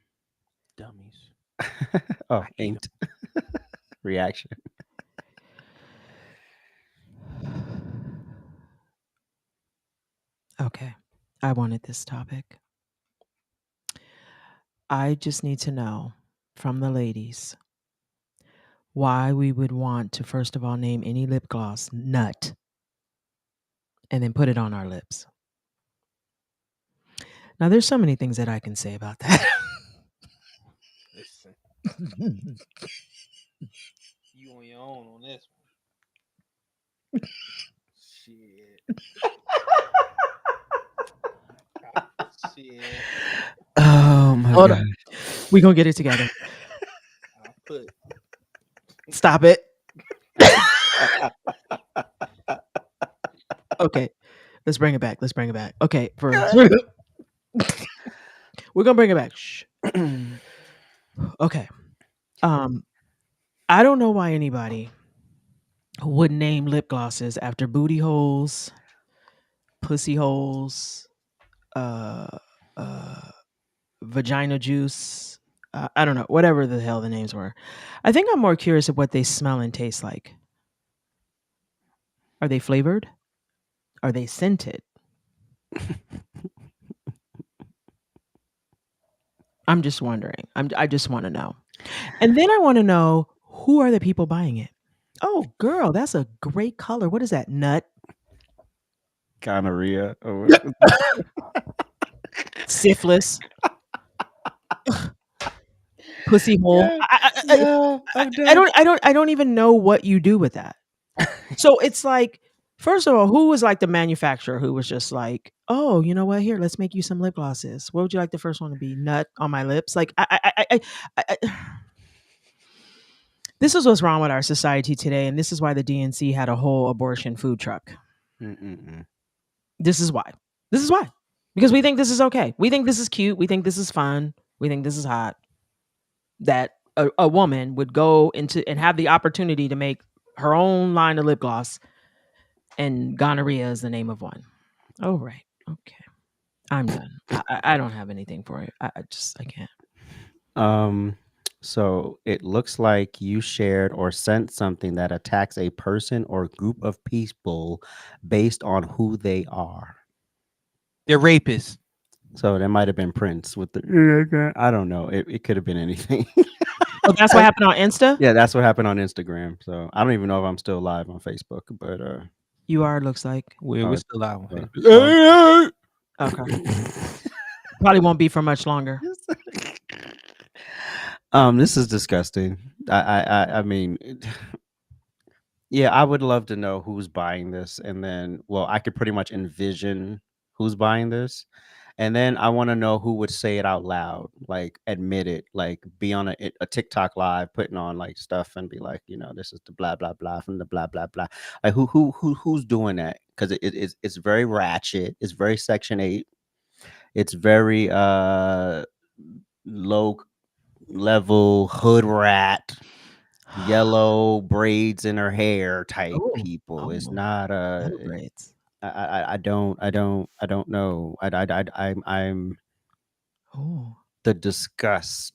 Oh, ain't reaction. Okay. I wanted this topic. I just need to know from the ladies why we would want to, first of all, name any lip gloss nut and then put it on our lips. Now, there's so many things that I can say about that. Listen. You on your own on this one. Shit. Shit. Oh my God. We're going to get it together. Stop it. Okay. Let's bring it back. Okay. We're going to bring it back. Shh. Okay. I don't know why anybody would name lip glosses after booty holes, pussy holes, vagina juice. I don't know, whatever the hell the names were. I think I'm more curious of what they smell and taste like. Are they flavored? Are they scented? I'm just wondering. I just want to know. And then I want to know, who are the people buying it? Oh, girl, that's a great color. What is that? Nut? Gonorrhea. Oh. Syphilis. Pussy hole. I don't even know what you do with that. So it's like, first of all, who was like the manufacturer who was just like, oh, you know what? Here, let's make you some lip glosses. What would you like the first one to be? Nut on my lips? Like, this is what's wrong with our society today, and this is why the DNC had a whole abortion food truck. This is why. Because we think this is okay. We think this is cute. We think this is fun. We think this is hot. That a woman would go into and have the opportunity to make her own line of lip gloss, and gonorrhea is the name of one. Oh, right. Okay. I'm done. I don't have anything for it. I can't. So it looks like you shared or sent something that attacks a person or group of people based on who they are. They're rapists. So that might have been Prince with the, I don't know. It could have been anything. Oh, that's what happened on Insta? Yeah, that's what happened on Instagram. So I don't even know if I'm still live on Facebook, but you are. Looks like we're still live on Facebook. Okay. Probably won't be for much longer. This is disgusting. I mean, yeah, I would love to know who's buying this, and then, well, I could pretty much envision who's buying this, and then I want to know who would say it out loud, like admit it, like be on a TikTok live, putting on like stuff, and be like, this is the blah blah blah from the blah blah blah. Like who's doing that? Because it's very ratchet. It's very Section 8. It's very low level hood rat, yellow braids in her hair type people. It's not braids. I don't know. I'm the disgust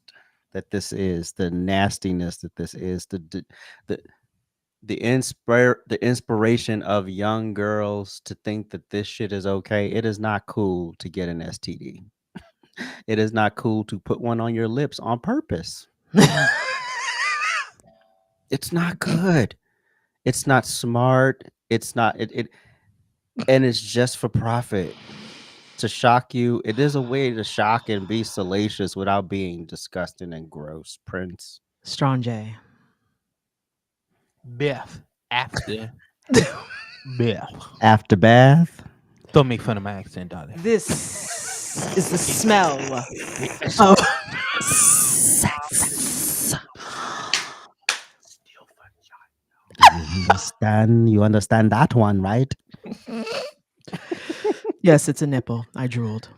that this is, the nastiness that this is, the inspiration of young girls to think that this shit is okay. It is not cool to get an STD. It is not cool to put one on your lips on purpose. It's not good. It's not smart. It's not and it's just for profit. To shock you. It is a way to shock and be salacious without being disgusting and gross, Prince. Strong J. Beth. After Beth. After bath. Don't make fun of my accent, darling. This is the smell of sex. You understand that one, right? Yes, it's a nipple. I drooled.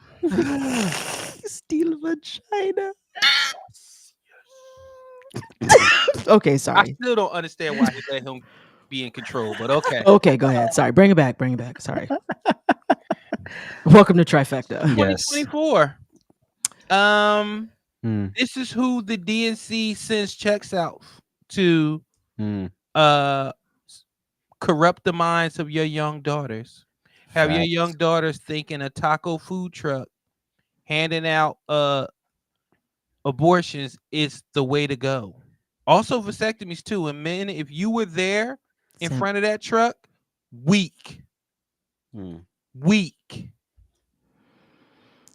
Steal vagina. Okay, sorry. I still don't understand why he let him be in control, but okay. Okay, go ahead. Sorry. Bring it back. Sorry. Welcome to Trifecta. 2024. This is who the DNC sends checks out to corrupt the minds of your young daughters. Have your young daughters thinking a taco food truck handing out abortions is the way to go. Also vasectomies too. And men, if you were there in front of that truck, weak.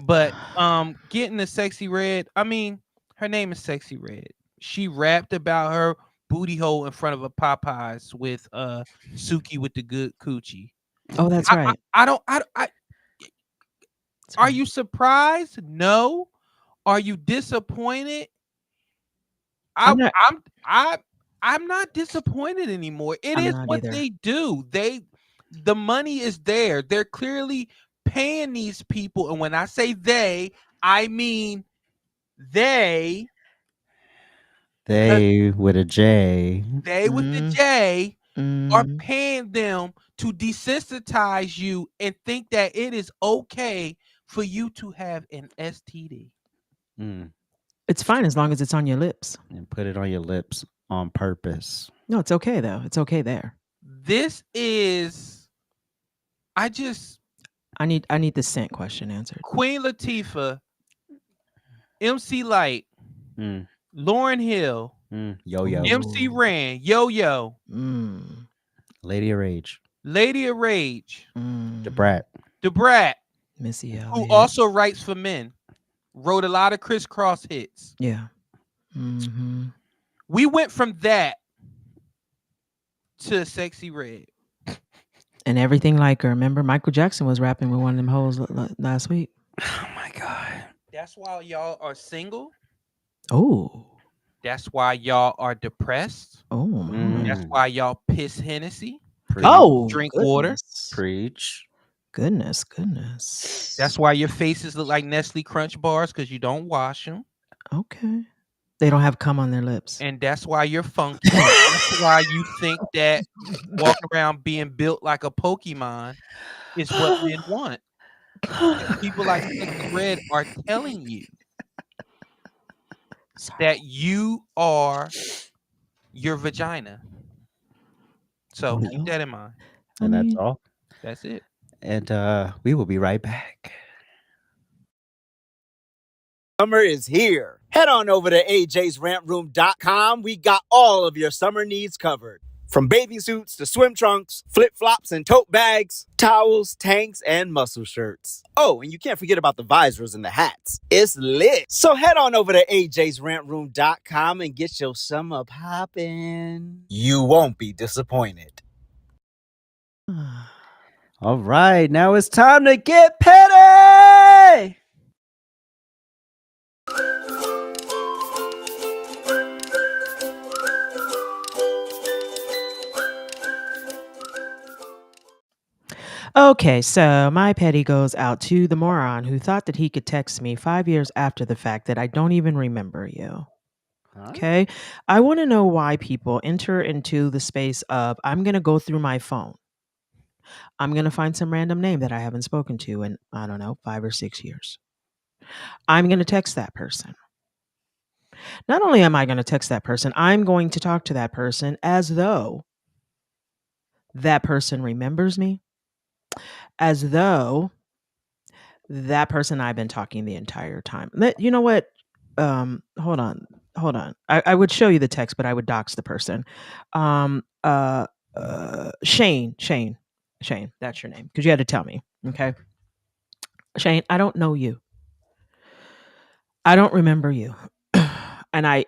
But getting the Sexy Red, I mean, her name is Sexy Red. She rapped about her booty hole in front of a Popeyes with Suki with the good coochie. Oh, that's right. Are you surprised? No. Are you disappointed? I'm not disappointed anymore. It is what they do. The money is there. They're clearly paying these people, and when I say they, I mean they with a J. They with the J are paying them to desensitize you and think that it is okay for you to have an STD. It's fine as long as it's on your lips. And put it on your lips on purpose. No, it's okay though. It's okay there. This is I need the scent question answered. Queen Latifah, MC Light, Lauryn Hill, Yo-Yo, MC Ran, Yo-Yo, Lady of Rage, Da Brat, Missy Elliott, who also writes for men, wrote a lot of crisscross hits. Yeah. We went from that to Sexy Red. And everything like her. Remember, Michael Jackson was rapping with one of them hoes last week. Oh my God. That's why y'all are single. Oh. That's why y'all are depressed. Oh. That's why y'all piss Hennessy. Drink water. Preach. Goodness. That's why your faces look like Nestle Crunch bars, because you don't wash them. Okay. They don't have cum on their lips. And that's why you're funky. That's why you think that walking around being built like a Pokemon is what men want. And people like Sexy Red are telling you that you are your vagina. So keep that in mind. And that's all. That's it. And we will be right back. Summer is here. Head on over to ajsrantroom.com. We got all of your summer needs covered. From bathing suits to swim trunks, flip-flops and tote bags, towels, tanks, and muscle shirts. Oh, and you can't forget about the visors and the hats. It's lit. So head on over to ajsrantroom.com and get your summer poppin'. You won't be disappointed. All right, now it's time to get petty! Okay, so my petty goes out to the moron who thought that he could text me 5 years after the fact that I don't even remember you. Okay? I want to know why people enter into the space of, I'm going to go through my phone. I'm going to find some random name that I haven't spoken to in, I don't know, 5 or 6 years. I'm going to text that person. Not only am I going to text that person, I'm going to talk to that person as though that person remembers me, as though that person I've been talking the entire time. You know what? Hold on. I would show you the text, but I would dox the person. Shane, that's your name, because you had to tell me. Okay. Shane, I don't know you. I don't remember you. And I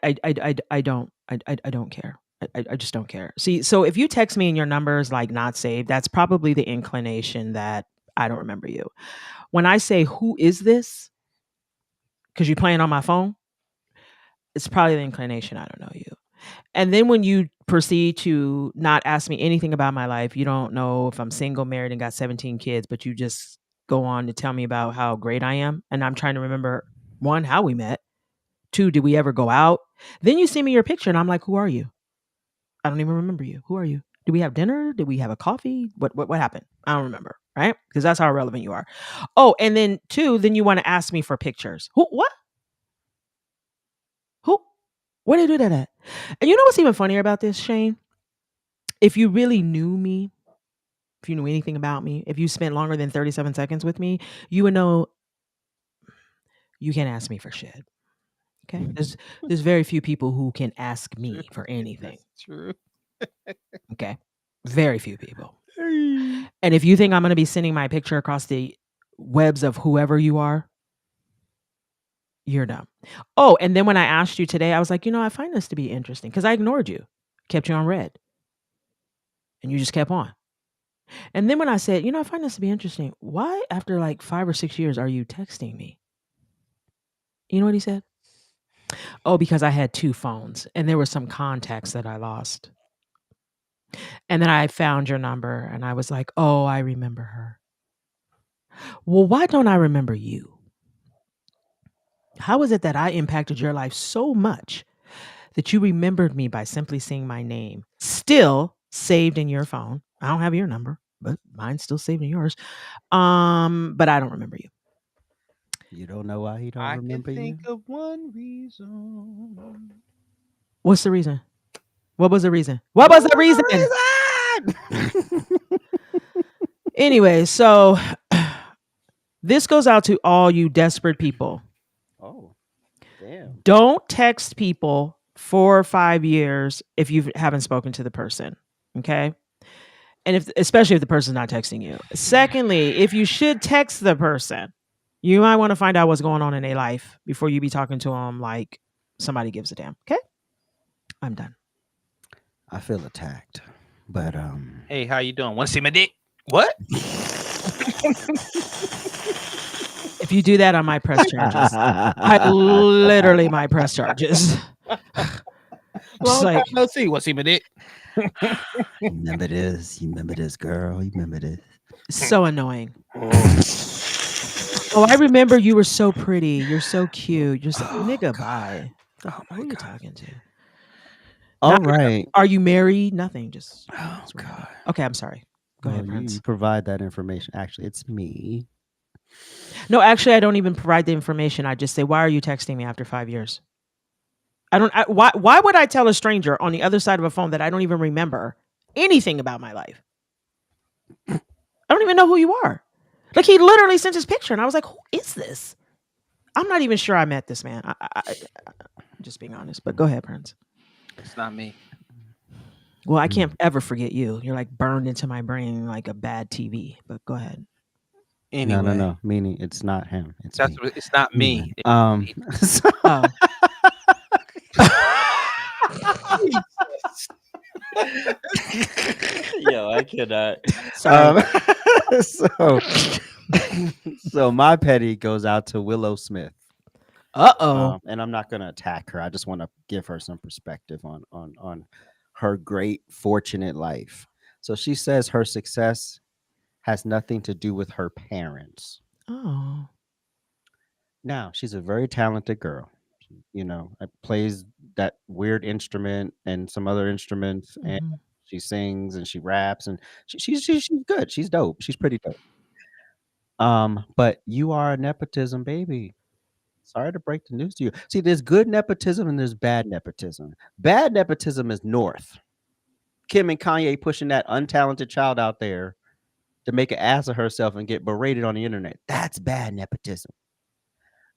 don't care. I just don't care. See, so if you text me and your number is like not saved, that's probably the inclination that I don't remember you. When I say, who is this? Because you're playing on my phone, it's probably the inclination I don't know you. And then when you proceed to not ask me anything about my life, you don't know if I'm single, married, and got 17 kids, but you just go on to tell me about how great I am. And I'm trying to remember, 1, how we met. 2, did we ever go out? Then you send me your picture and I'm like, who are you? I don't even remember you. Who are you? Did we have dinner? Did we have a coffee? What happened? I don't remember, right? Because that's how irrelevant you are. Oh, and then 2, then you want to ask me for pictures. Who? What? Who? Where did you do that at? And you know what's even funnier about this, Shane? If you really knew me, if you knew anything about me, if you spent longer than 37 seconds with me, you would know you can't ask me for shit. Okay? There's very few people who can ask me for anything. That's true. Okay? Very few people. And if you think I'm going to be sending my picture across the webs of whoever you are, you're dumb. Oh, and then when I asked you today, I was like, I find this to be interesting because I ignored you, kept you on red, and you just kept on. And then when I said, I find this to be interesting, why after like 5 or 6 years are you texting me? You know what he said? Oh, because I had 2 phones and there were some contacts that I lost. And then I found your number and I was like, oh, I remember her. Well, why don't I remember you? How is it that I impacted your life so much that you remembered me by simply seeing my name still saved in your phone? I don't have your number, but mine's still saved in yours. But I don't remember you. You don't know why he don't remember you? I can think of one reason. What's the reason? What was the reason? What was the reason? Anyway, so this goes out to all you desperate people. Oh, damn. Don't text people 4 or 5 years if you haven't spoken to the person. Okay. And especially if the person's not texting you. Secondly, if you should text the person, you might want to find out what's going on in their life before you be talking to them like somebody gives a damn. Okay. I'm done. I feel attacked, but Hey, how you doing? Want to see my dick? What? If you do that, I might press charges. I literally might press charges. Well, like, let's see. Want to see my dick? You remember this, girl. You remember this. So annoying. Oh, I remember you were so pretty. You're so cute. You're so nigga. Bye. Who are you talking to? All right. Are you married? Nothing. Just. Oh God. Okay, I'm sorry. Go ahead, Prince. You provide that information. Actually, it's me. No, actually, I don't even provide the information. I just say, "Why are you texting me after 5 years?" Why would I tell a stranger on the other side of a phone that I don't even remember anything about my life? I don't even know who you are. Like, he literally sent his picture, and I was like, "Who is this?" I'm not even sure I met this man. I'm just being honest, but go ahead, Prince. It's not me. Well, I can't ever forget you. You're like burned into my brain like a bad TV. But go ahead. Anyway, no. Meaning it's not him. It's me. it's not me. So- Oh. Yo, I cannot. Sorry. So my petty goes out to Willow Smith. And I'm not gonna attack her. I just want to give her some perspective on her great fortunate life. So she says her success has nothing to do with her parents. Oh. Now, she's a very talented girl. Plays that weird instrument and some other instruments, and she sings and she raps, and she's good. She's dope. She's pretty dope. But you are a nepotism baby. Sorry to break the news to you. See, there's good nepotism and there's bad nepotism. Bad nepotism is North. Kim and Kanye pushing that untalented child out there to make an ass of herself and get berated on the internet. That's bad nepotism.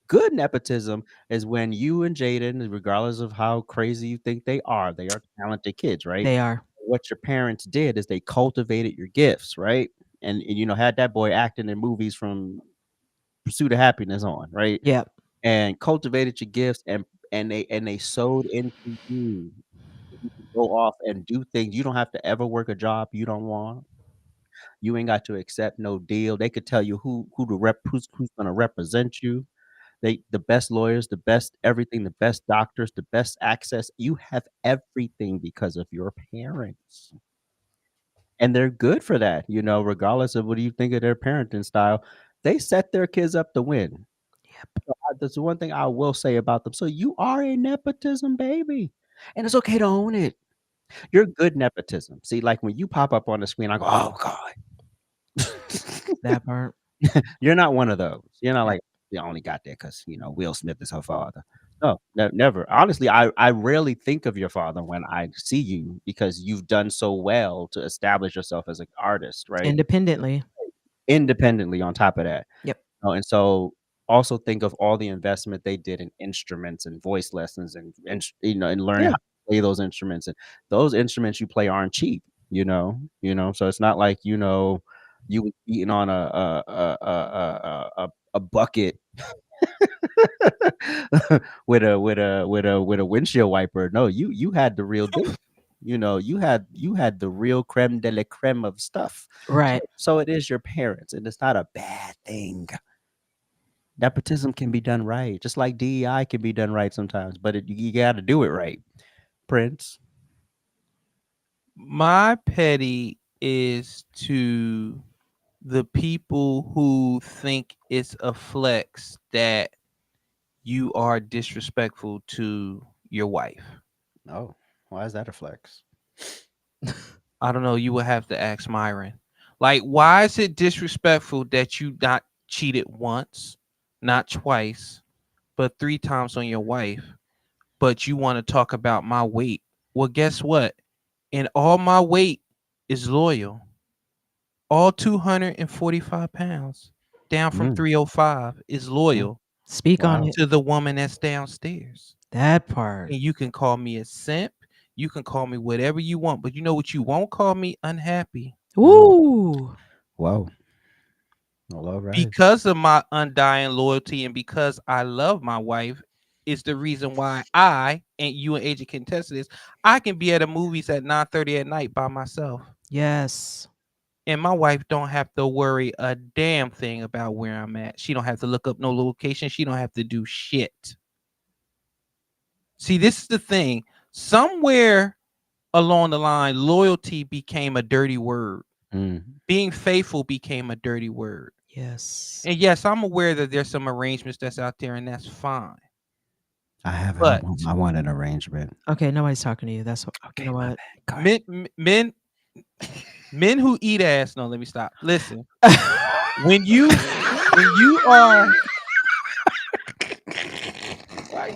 Good nepotism is when you and Jaden, regardless of how crazy you think they are talented kids, right? They are. What your parents did is they cultivated your gifts, right? And had that boy acting in movies from Pursuit of Happiness on, right? Yep. And cultivated your gifts and they sowed into you. You can go off and do things. You don't have to ever work a job you don't want. You ain't got to accept no deal. They could tell you who's gonna represent you. The best lawyers, the best everything, the best doctors, the best access. You have everything because of your parents. And they're good for that, regardless of what you think of their parenting style. They set their kids up to win. Yep. So that's one thing I will say about them. So you are a nepotism baby. And it's okay to own it. You're good nepotism. See, like when you pop up on the screen, I go, oh God. That part. You're not one of those. You're not like, you only got there because Will Smith is her father. No, never. Honestly, I rarely think of your father when I see you because you've done so well to establish yourself as an artist, right? Independently on top of that. Yep. And so also think of all the investment they did in instruments and voice lessons and learning how to play those instruments. And those instruments you play aren't cheap, so it's not like you were eating on a bucket with a windshield wiper. No, you had the real deal. You had the real creme de la creme of stuff. Right. So it is your parents, and it's not a bad thing. Nepotism can be done right, just like DEI can be done right sometimes, but you got to do it right. Prince? My petty is to the people who think it's a flex that you are disrespectful to your wife. Oh, why is that a flex? I don't know. You would have to ask Myron. Like, why is it disrespectful that you not cheated once, not twice, but 3 times on your wife, but you want to talk about my weight? Well, guess what? And all my weight is loyal. All 245 pounds down from 305 is loyal. Speak on it. To the woman that's downstairs. That part. And you can call me a simp. You can call me whatever you want, but you know what you won't call me? Unhappy. Ooh. Wow. All right. Because of my undying loyalty and because I love my wife is the reason why I, and you and Agent can test this, I can be at the movies at 9:30 at night by myself. Yes. And my wife don't have to worry a damn thing about where I'm at. She don't have to look up no location. She don't have to do shit. See, this is the thing. Somewhere along the line, loyalty became a dirty word. Being faithful became a dirty word. Yes. And yes, I'm aware that there's some arrangements that's out there, and that's fine. I want an arrangement. Okay, nobody's talking to you. That's what. Okay, you know what? Men who eat ass. No, let me stop. Listen, when you are,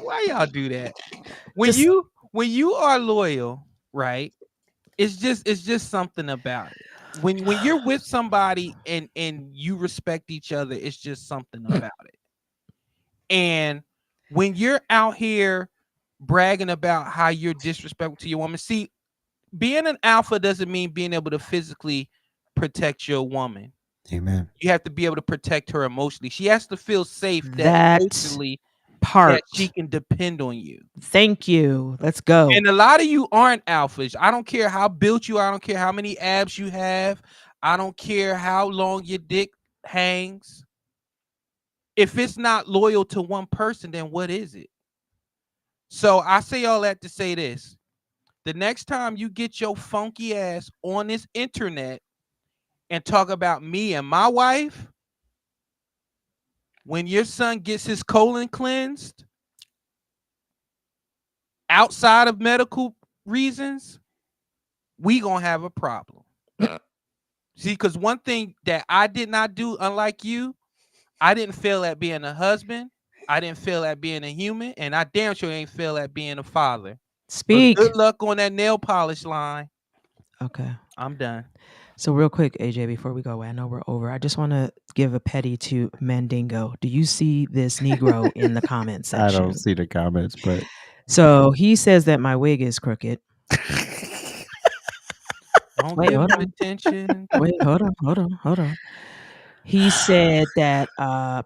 why y'all do that? When you are loyal, right? It's just something about it. When you're with somebody and you respect each other, it's just something about it. And when you're out here bragging about how you're disrespectful to your woman, see, being an alpha doesn't mean being able to physically protect your woman. Amen. You have to be able to protect her emotionally. She has to feel safe that emotionally part that she can depend on you. Thank you. Let's go. And a lot of you aren't alphas. I don't care how built you are. I don't care how many abs you have. I don't care how long your dick hangs. If it's not loyal to one person, then what is it? So I say all that to say this. The next time you get your funky ass on this internet and talk about me and my wife, when your son gets his colon cleansed outside of medical reasons, we gonna have a problem. See, because one thing that I did not do, unlike you, I didn't fail at being a husband. I didn't fail at being a human, and I damn sure ain't fail at being a father. Speak. But good luck on that nail polish line. Okay. I'm done. So real quick, AJ, before we go, I know we're over. I just want to give a petty to Mandingo. Do you see this Negro in the comment section? I don't see the comments, but so he says that my wig is crooked. Don't give him attention. Wait, hold on. He said that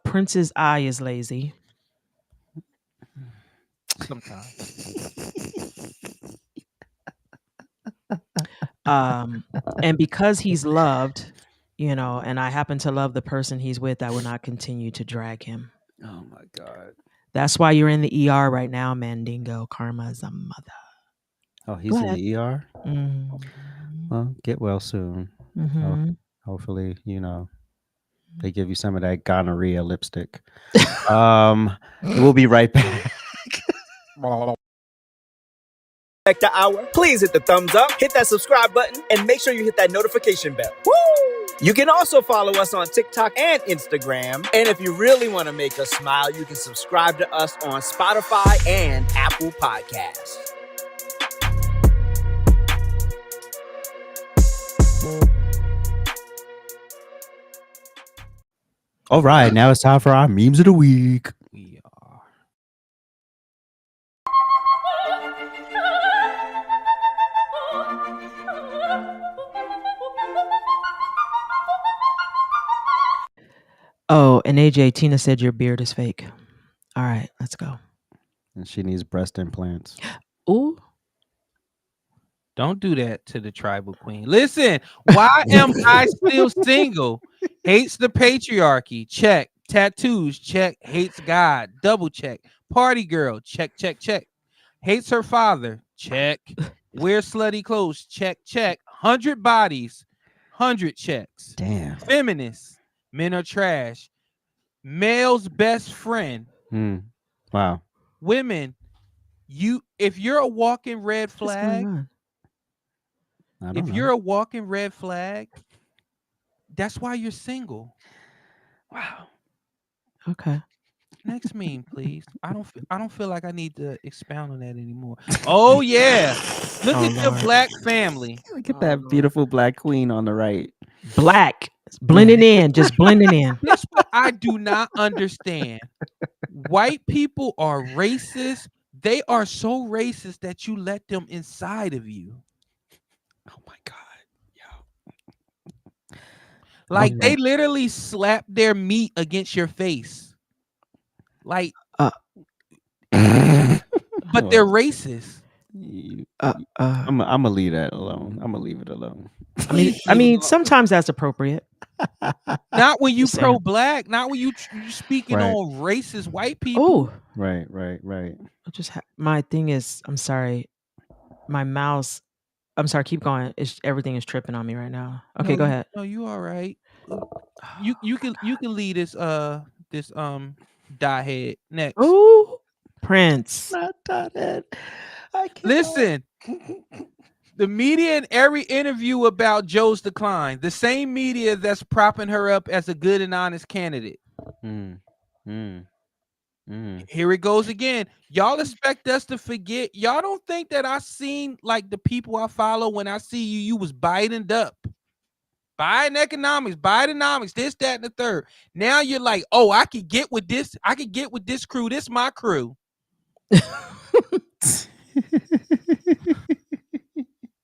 Prince's eye is lazy. Sometimes. And because he's loved, and I happen to love the person he's with, I will not continue to drag him. Oh my God. That's why you're in the ER right now, Mandingo. Karma's a mother. Oh, he's in the ER? Mm-hmm. Well, get well soon. Mm-hmm. Hopefully, they give you some of that gonorrhea lipstick. We'll be right back. Trifecta Hour, please hit the thumbs up, hit that subscribe button, and make sure you hit that notification bell. Woo! You can also follow us on TikTok and Instagram. And if you really want to make us smile, you can subscribe to us on Spotify and Apple Podcasts. All right, now it's time for our memes of the week. We are. Oh, and AJ, Tina said your beard is fake. All right, let's go. And she needs breast implants. Ooh. Don't do that to the tribal queen. Listen, why am I still single? Hates the patriarchy. Check. Tattoos. Check. Hates God. Double check. Party girl. Check. Hates her father. Check. Wears slutty clothes. Check. 100 bodies. 100 checks. Damn. Feminist. Men are trash. Male's best friend. Wow. Women. If you're a walking red flag. If you're a walking red flag, that's why you're single. Wow. Okay. Next meme, please. I don't feel like I need to expound on that anymore. Oh yeah. Look at your black family. Look at that beautiful black queen on the right. Black. Blending in, just blending in. That's what I do not understand. White people are racist. They are so racist that you let them inside of you. Oh my God. Yo. Like they literally slap their meat against your face. Like but they're racist. I'm gonna leave that alone. I'm gonna leave it alone. I mean, sometimes that's appropriate. Not when you pro-black. Not when you speaking on racist white people. Oh, right. My thing is, I'm sorry, my mouse. I'm sorry. Keep going. Everything is tripping on me right now. Okay, go ahead. No, you all right. You can lead this dot head next. Ooh, Prince. Not dot head. I can't. Listen. The media in every interview about Joe's decline, the same media that's propping her up as a good and honest candidate. Here it goes again. Y'all expect us to forget? Y'all don't think that I seen like the people I follow when I see you was Bidened up? Bidenomics, this, that, and the third. Now you're like, oh, I could get with this. I could get with this crew. This my crew.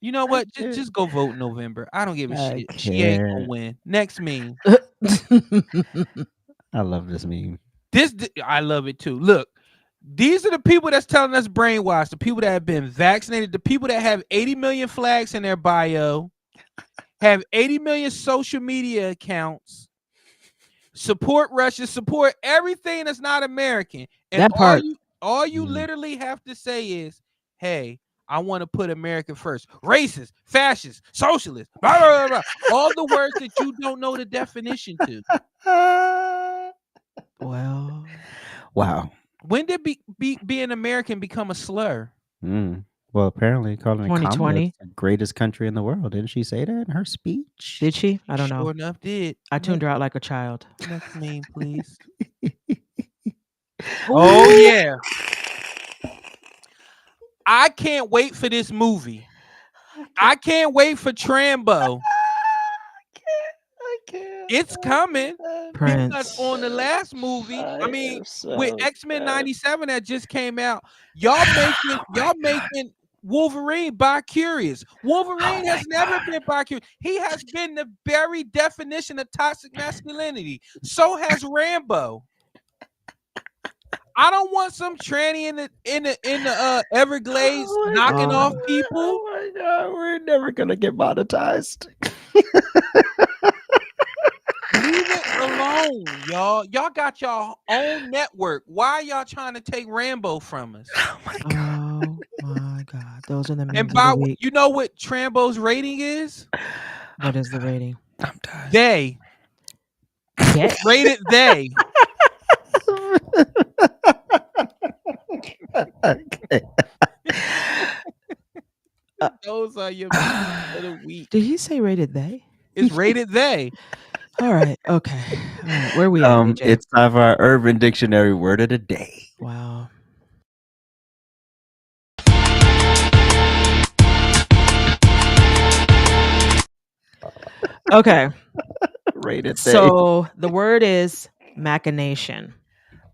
You know what? Just go vote in November. I don't give a shit. She ain't gonna win. Next meme. I love this meme. I love it too. Look, these are the people that's telling us brainwashed. The people that have been vaccinated. The people that have 80 million flags in their bio. Have 80 million social media accounts, support Russia, support everything that's not American. And that part. all you literally have to say is, hey, I want to put America first. Racist, fascist, socialist, blah, blah, blah, blah. All the words that you don't know the definition to. Well. Wow. When did being American become a slur? Well, apparently calling 2020 it the greatest country in the world. Didn't she say that in her speech? Did she? I don't know. Sure enough, did. I tuned her out like a child. Next meme, please. Oh, yeah. I can't wait for this movie. I can't wait for Trambo. I can't. It's coming. Prince. Because on the last movie, with X-Men 97 that just came out, y'all making Wolverine bi-curious. Wolverine has never been bi-curious. He has been the very definition of toxic masculinity. So has Rambo. I don't want some tranny in the Everglades knocking off people. Oh my God, we're never gonna get monetized. Leave it alone, y'all. Y'all got y'all own network. Why are y'all trying to take Rambo from us? Oh my God. Oh my God. Those are the memes And of by the week. you know what Trambo's rating is? What is the rating? I'm done. They. Get Rated they. Okay. Those are your memes of the week. Did he say rated they? It's rated they. All right. Okay. All right. Where we at, AJ? It's time for our Urban Dictionary word of the day. Wow. Okay. Rated they. So the word is machination.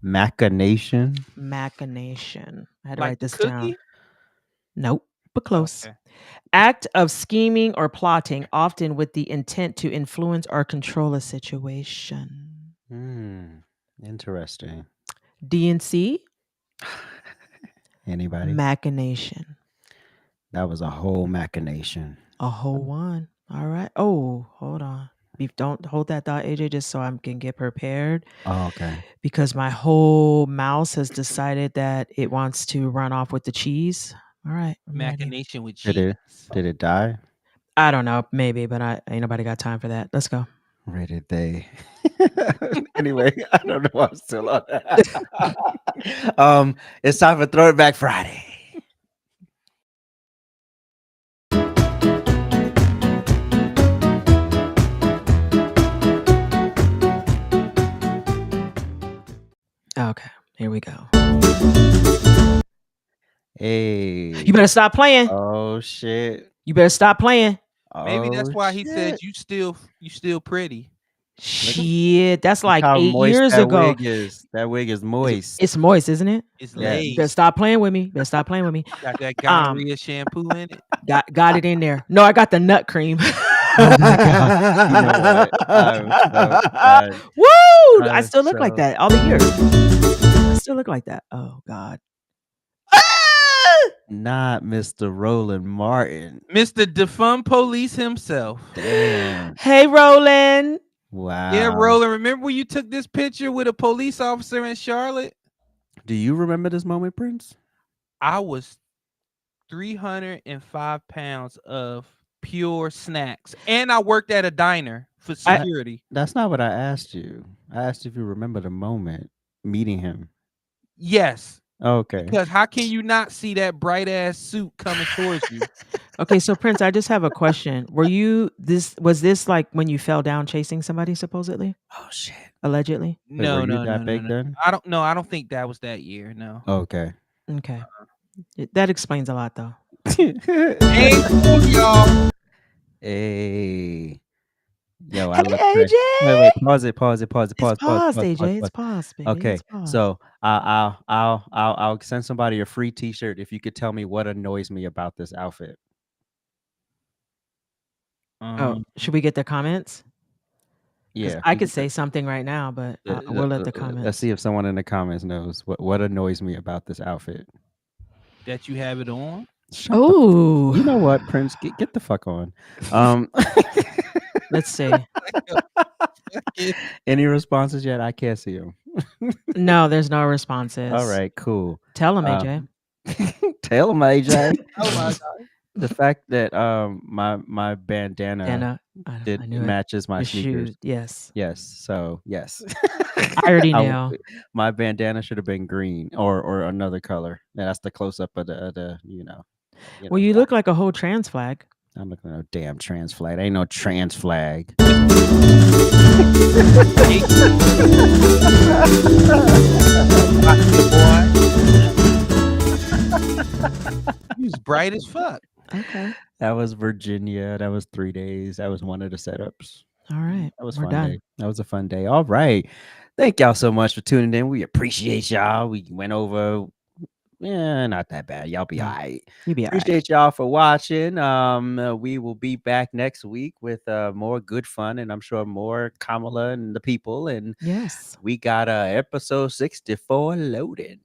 Machination. Machination. I had to Like write this cookie? down. Nope, but close. Okay. Act of scheming or plotting, often with the intent to influence or control a situation. Interesting. DNC. Anybody? Machination. That was a whole machination. A whole one. All right. Oh, hold on. Don't hold that thought, AJ, just so I can get prepared. Oh, okay. Because my whole mouse has decided that it wants to run off with the cheese. All right. Machination with cheese. Did it die? I don't know. Maybe, but ain't nobody got time for that. Let's go. Rated they. Anyway, I don't know. I'm still on that. It's time for Throwback Friday. Okay, here we go. Hey. You better stop playing. Oh shit. You better stop playing. Maybe that's why he said shit. you still pretty. Shit, that's like How 8 moist years that ago. Wig is. That wig is moist. It's moist, isn't it? It's Yeah. laid. You better stop playing with me. Got that gonorrhea shampoo in it. Got it in there. No, I got the nut cream. Oh my God. You know what? I'm so bad. Woo! I I'm still look like so- that all the years. I still look like that. Oh God. Ah! Not Mr. Roland Martin. Mr. Defund Police himself. Damn. Hey, Roland. Wow. Yeah, Roland. Remember when you took this picture with a police officer in Charlotte? Do you remember this moment, Prince? I was 305 pounds of pure snacks, and I worked at a diner for security. That's not what I asked you. I asked if you remember the moment meeting him. Yes. Okay. Because how can you not see that bright ass suit coming towards you? Okay, so Prince, I just have a question. Was this like when you fell down chasing somebody supposedly? Oh shit. Allegedly? Wait, were you that big no. then? I don't know. I don't think that was that year. No. Okay. Okay. That explains a lot though. Hey, cool, y'all. Hey. Yo, I Hey, look AJ. fresh. Wait, pause it, pause, It's paused, AJ. It's paused, baby. Okay, It's paused. so I'll send somebody a free T-shirt if you could tell me what annoys me about this outfit. Should we get the comments? Yeah, I could say something right now, but we'll let the comments. Let's see if someone in the comments knows what annoys me about this outfit. That you have it on. Oh, you know what, Prince? Get the fuck on. Let's see. Any responses yet? I can't see them. No, there's no responses. All right, cool. Tell him, AJ. Tell him, AJ. Oh my God. The fact that my bandana matches my sneakers. Shoes. Yes. Yes. So yes. I already know. My bandana should have been green or another color. That's the close up of the Well, you look like a whole trans flag. I'm looking at a damn trans flag. Ain't no trans flag. He was bright as fuck. Okay. That was Virginia. That was 3 days. That was one of the setups. All right. That was We're fun done. day. That was a fun day. All right. Thank y'all so much for tuning in. We appreciate y'all. We went over. Yeah, not that bad. Y'all be all right. You be all right. Appreciate y'all for watching. We will be back next week with more good fun, and I'm sure more Kamala and the people. And yes, we got episode 64 loaded.